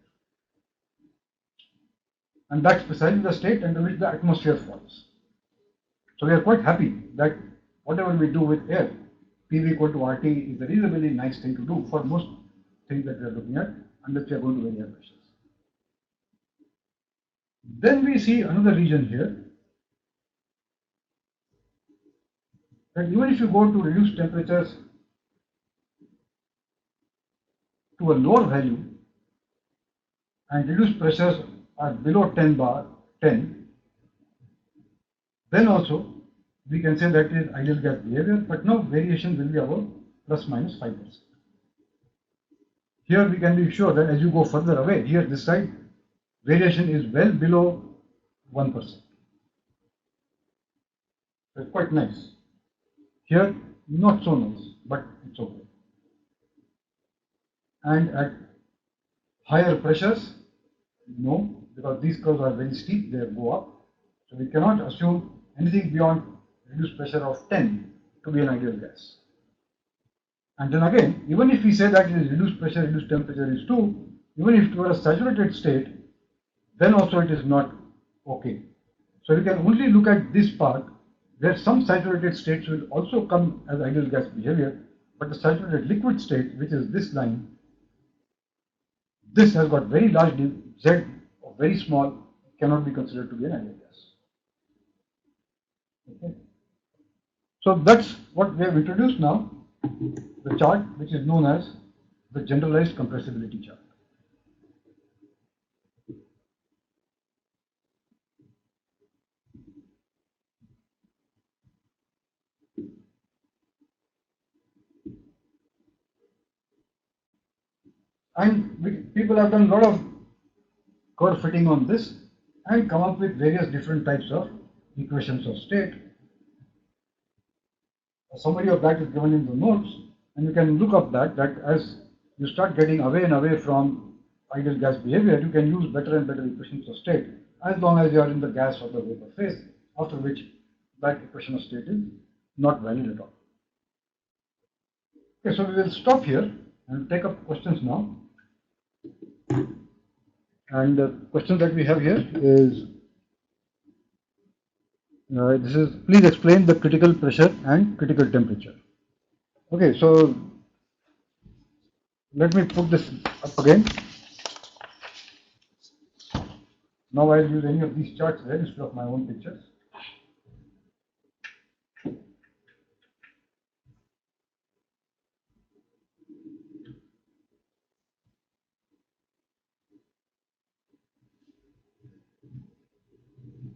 A: And that's precisely the state under which the atmosphere falls. So we are quite happy that whatever we do with air, PV equal to RT is a reasonably nice thing to do for most things that we are looking at, unless we are going to very high pressures. Then we see another region here, that even if you go to reduce temperatures to a lower value and reduce pressures are below 10, then also we can say that is ideal gas behavior, but now variation will be about plus minus 5%. Here we can be sure that as you go further away, here this side, variation is well below 1%. It's quite nice. Here, not so nice, but it's okay. And at higher pressures, no, because these curves are very steep, they go up. So we cannot assume anything beyond reduced pressure of 10 to be an ideal gas. And then again, even if we say that it is reduced pressure, reduced temperature is 2, even if it were a saturated state, then also it is not okay. So we can only look at this part where some saturated states will also come as ideal gas behavior, but the saturated liquid state, which is this line, this has got very large Z or very small, cannot be considered to be an ideal gas. Okay. So that's what we have introduced now, the chart which is known as the generalized compressibility chart. And people have done a lot of curve fitting on this and come up with various different types of equations of state. A summary of that is given in the notes, and you can look up that as you start getting away and away from ideal gas behavior, you can use better and better equations of state as long as you are in the gas or the vapor phase, after which that equation of state is not valid at all. Okay, so we will stop here and take up questions now. And the question that we have here is, this is, please explain the critical pressure and critical temperature. Okay, so let me put this up again. Now I'll use any of these charts there instead of my own pictures.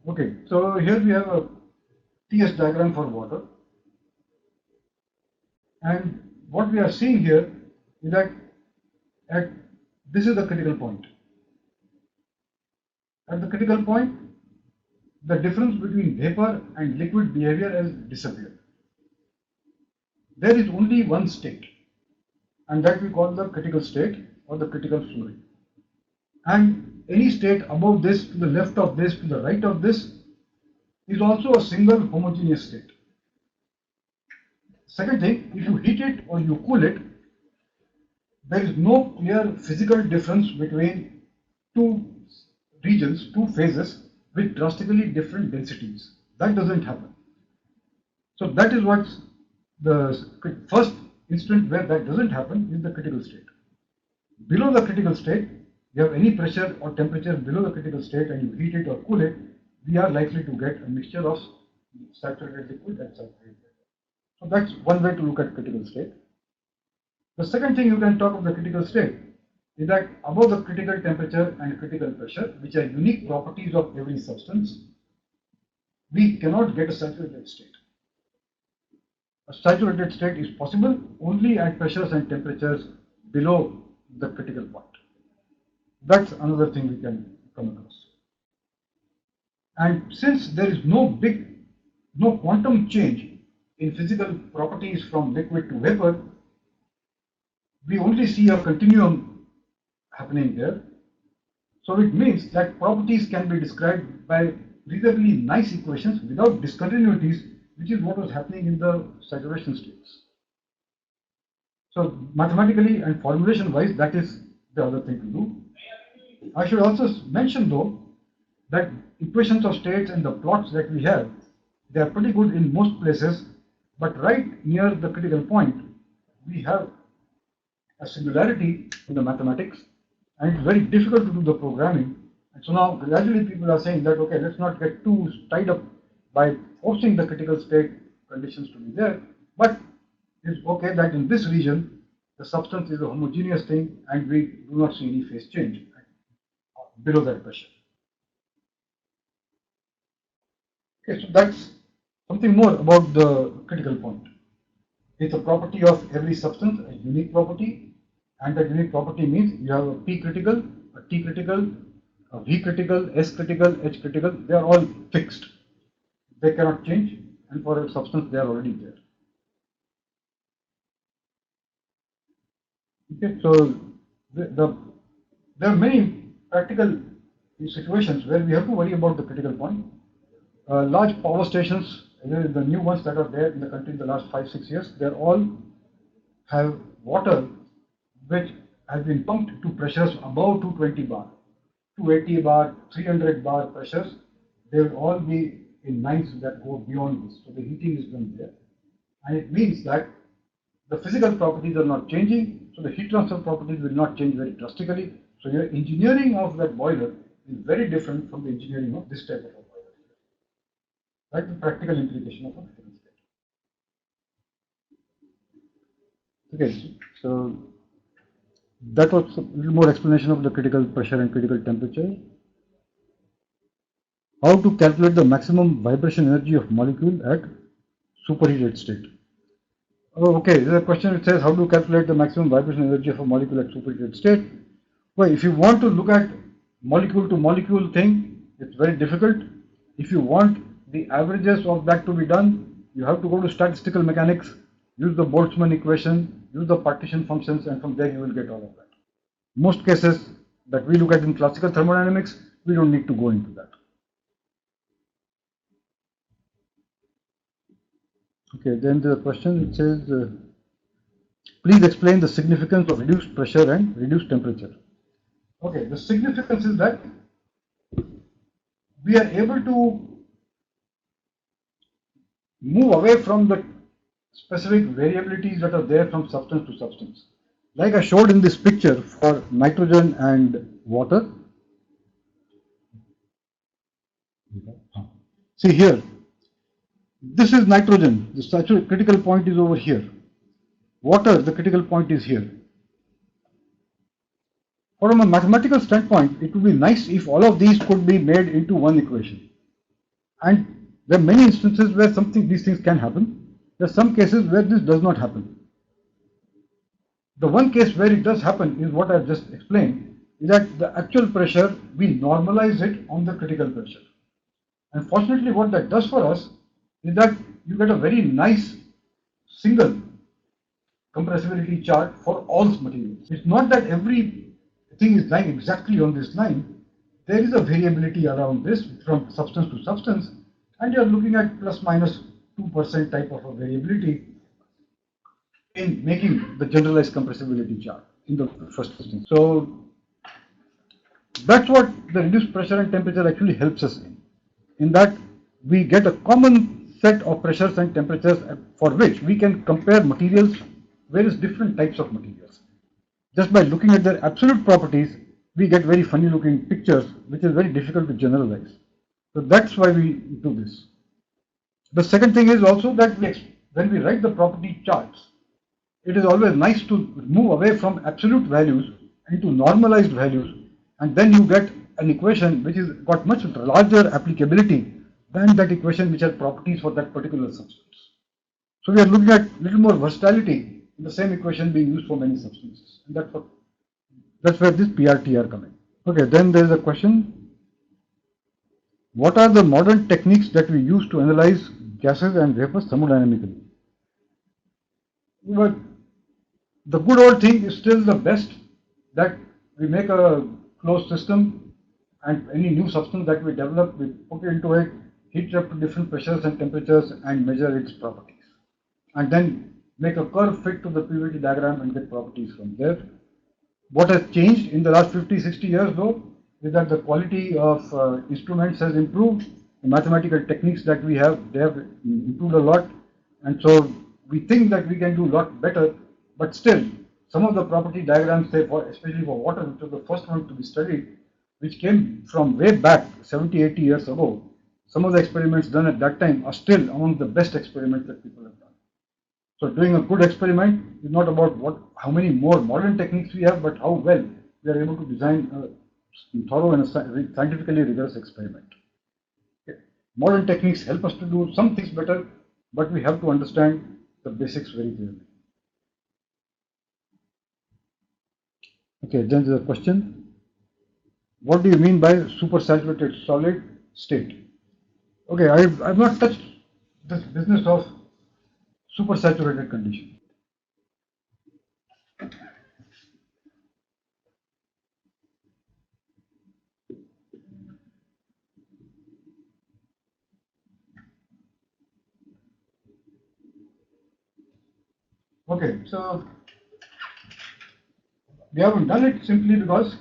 A: Okay, so here we have a TS diagram for water. And what we are seeing here is that this is the critical point. At the critical point, the difference between vapor and liquid behavior has disappeared. There is only one state, and that we call the critical state or the critical fluid. And any state above this, to the left of this, to the right of this, is also a single homogeneous state. Second thing, if you heat it or you cool it, there is no clear physical difference between two regions, two phases with drastically different densities. That doesn't happen. So that is what's the first instant where that doesn't happen is the critical state. Below the critical state, you have any pressure or temperature below the critical state and you heat it or cool it, we are likely to get a mixture of saturated liquid and saturated vapor. So that's one way to look at critical state. The second thing you can talk of the critical state is that above the critical temperature and critical pressure, which are unique properties of every substance, we cannot get a saturated state. A saturated state is possible only at pressures and temperatures below the critical point. That's another thing we can come across. And since there is no quantum change in physical properties from liquid to vapor, we only see a continuum happening here. So it means that properties can be described by reasonably nice equations without discontinuities, which is what was happening in the saturation states. So mathematically and formulation wise, that is the other thing to do. I should also mention though that equations of states and the plots that we have, they are pretty good in most places, but right near the critical point, we have a singularity in the mathematics, and it's very difficult to do the programming. And so now gradually people are saying that, okay, let's not get too tied up by forcing the critical state conditions to be there, but it's okay that in this region, the substance is a homogeneous thing and we do not see any phase change below that pressure. Okay, so that's something more about the critical point. It's a property of every substance, a unique property, and that unique property means you have a P critical, a T critical, a V critical, S critical, H critical. They are all fixed. They cannot change, and for a substance, they are already there. Okay, so there are many practical situations where we have to worry about the critical point. Large power stations, the new ones that are there in the country in the last 5-6 years, they all have water which has been pumped to pressures above 220 bar, 280 bar, 300 bar pressures. They will all be in lines that go beyond this. So the heating is done there, and it means that the physical properties are not changing, so the heat transfer properties will not change very drastically. So your engineering of that boiler is very different from the engineering of this type of a boiler. That's the practical implication of a critical state. Okay, so that was a little more explanation of the critical pressure and critical temperature. How to calculate the maximum vibration energy of molecule at superheated state. Oh, okay, there's a question which says how to calculate the maximum vibration energy of a molecule at superheated state. Well, if you want to look at molecule to molecule thing, it's very difficult. If you want the averages of that to be done, you have to go to statistical mechanics, use the Boltzmann equation, use the partition functions, and from there you will get all of that. Most cases that we look at in classical thermodynamics, we don't need to go into that. Okay, then the question it says, please explain the significance of reduced pressure and reduced temperature. Okay, the significance is that we are able to move away from the specific variabilities that are there from substance to substance. Like I showed in this picture for nitrogen and water. See here, this is nitrogen, the saturated critical point is over here. Water, the critical point is here. From a mathematical standpoint, it would be nice if all of these could be made into one equation. And there are many instances where these things can happen. There are some cases where this does not happen. The one case where it does happen is what I have just explained, is that the actual pressure, we normalize it on the critical pressure. And fortunately, what that does for us is that you get a very nice single compressibility chart for all materials. It's not that every thing is lying exactly on this line. There is a variability around this from substance to substance, and you are looking at plus minus 2% type of a variability in making the generalized compressibility chart in the first instance. So that's what the reduced pressure and temperature actually helps us in that we get a common set of pressures and temperatures for which we can compare materials, various different types of materials. Just by looking at their absolute properties, we get very funny looking pictures, which is very difficult to generalize. So that's why we do this. The second thing is also that when we write the property charts, it is always nice to move away from absolute values into normalized values, and then you get an equation which has got much larger applicability than that equation which has properties for that particular substance. So we are looking at a little more versatility in the same equation being used for many substances, and that's where this PRT are coming. Okay, then there is a question: what are the modern techniques that we use to analyze gases and vapors thermodynamically? But the good old thing is still the best, that we make a closed system and any new substance that we develop, we put it into it, heat it up to different pressures and temperatures and measure its properties. And then make a curve fit to the PVT diagram and get properties from there. What has changed in the last 50-60 years though is that the quality of instruments has improved. The mathematical techniques that we have, they have improved a lot, and so we think that we can do a lot better, but still some of the property diagrams, say especially for water, which was the first one to be studied, which came from way back 70-80 years ago, some of the experiments done at that time are still among the best experiments that people have done. So doing a good experiment is not about how many more modern techniques we have, but how well we are able to design a thorough and a scientifically rigorous experiment. Okay. Modern techniques help us to do some things better, but we have to understand the basics very clearly. Okay, then there's a question. What do you mean by supersaturated solid state? Okay, I've not touched this business of supersaturated condition. Okay, so we haven't done it simply because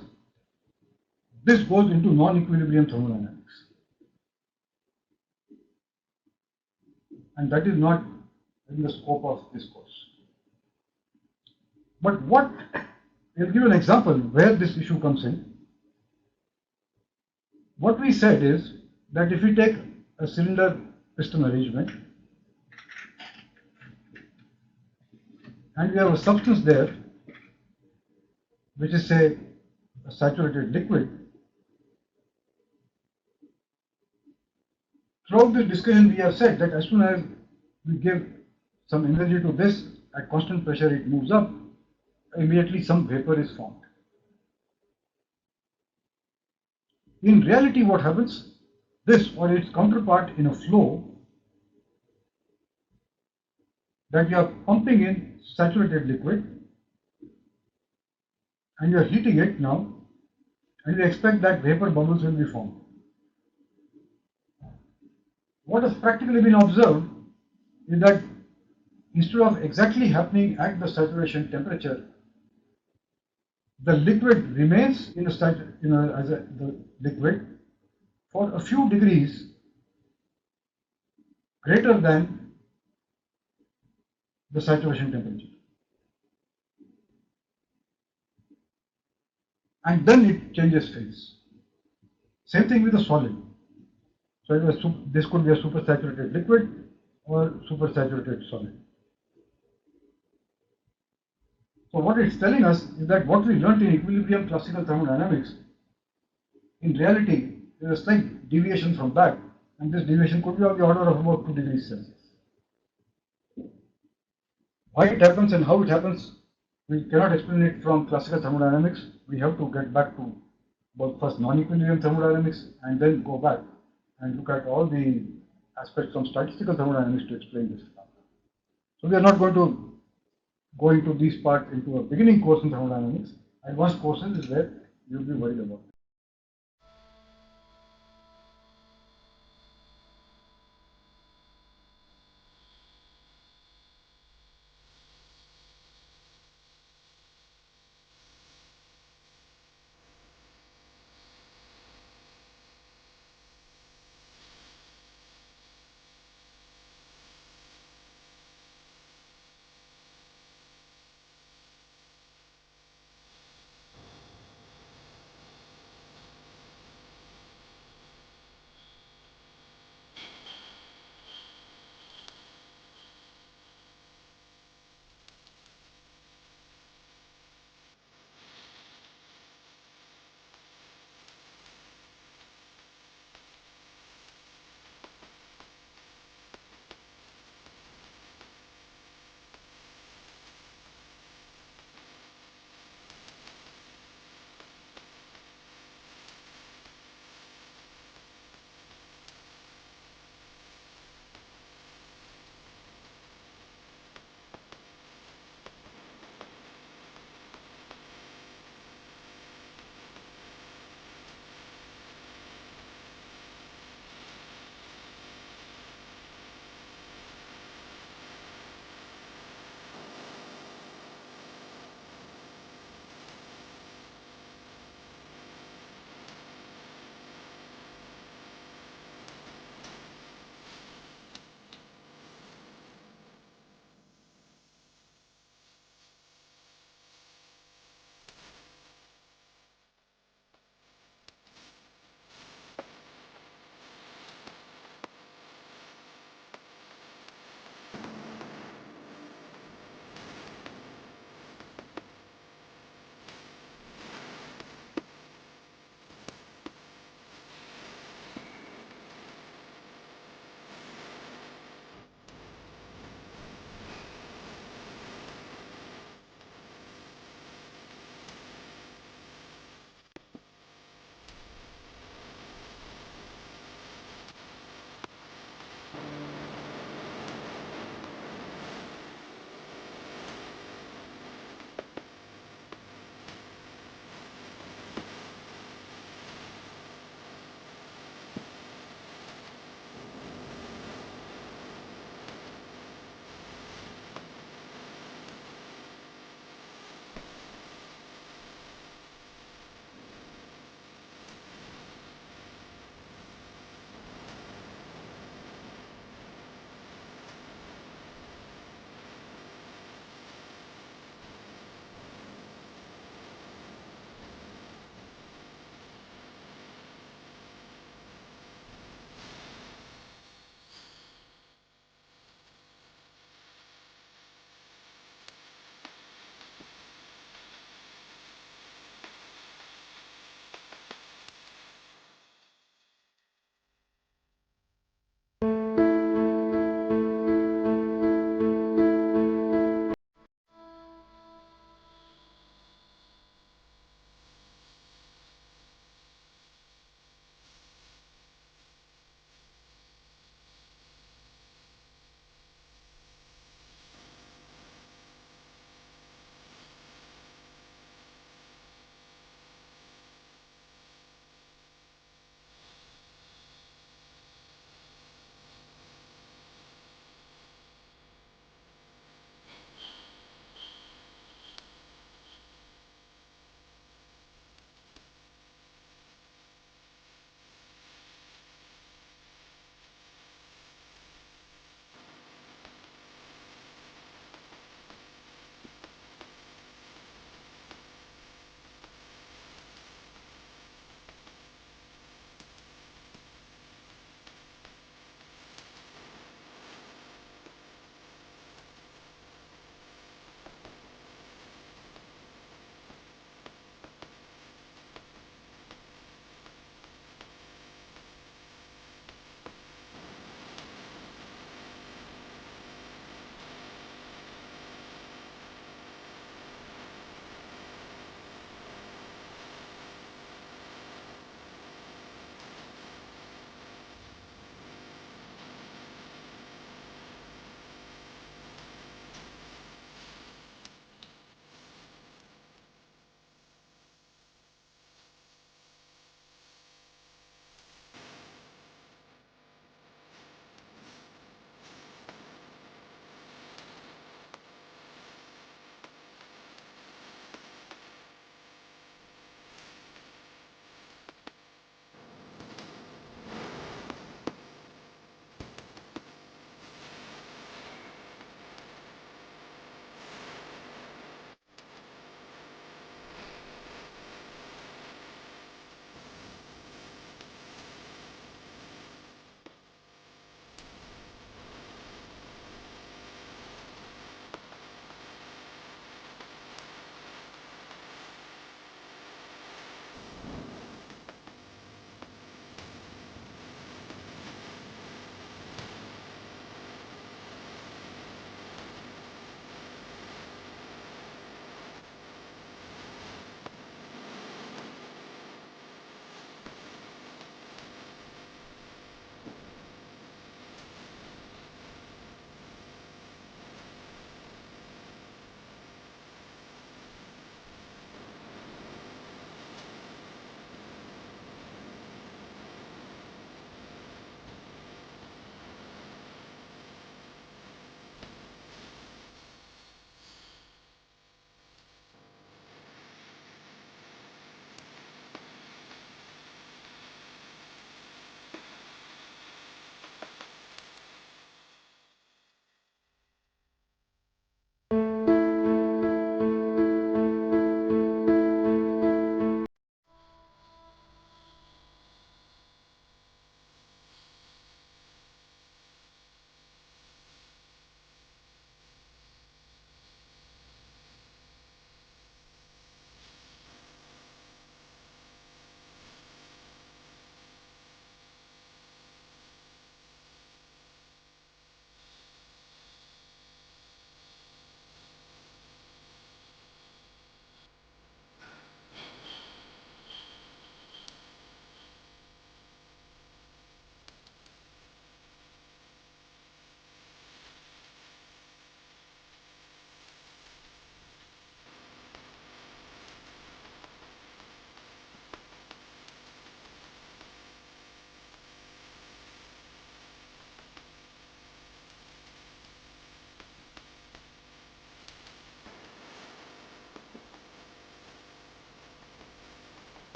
A: this goes into non-equilibrium thermodynamics, and that is not in the scope of this course. But we'll give an example where this issue comes in. What we said is that if we take a cylinder piston arrangement and we have a substance there which is, say, a saturated liquid, throughout this discussion we have said that as soon as we give some energy to this, at constant pressure it moves up, immediately some vapor is formed. In reality, what happens? This or its counterpart in a flow, that you are pumping in saturated liquid and you are heating it now, and you expect that vapor bubbles will be formed. What has practically been observed is that instead of exactly happening at the saturation temperature, the liquid remains in the liquid for a few degrees greater than the saturation temperature, and then it changes phase. Same thing with a solid. So this could be a supersaturated liquid or supersaturated solid. So what it's telling us is that what we learned in equilibrium classical thermodynamics, in reality, there is a slight deviation from that, and this deviation could be of the order of about 2 degrees Celsius. Why it happens and how it happens, we cannot explain it from classical thermodynamics. We have to get back to both first non-equilibrium thermodynamics and then go back and look at all the aspects from statistical thermodynamics to explain this. So we are not going to go into these parts into a beginning course in thermodynamics. Advanced courses is where you will be worried about.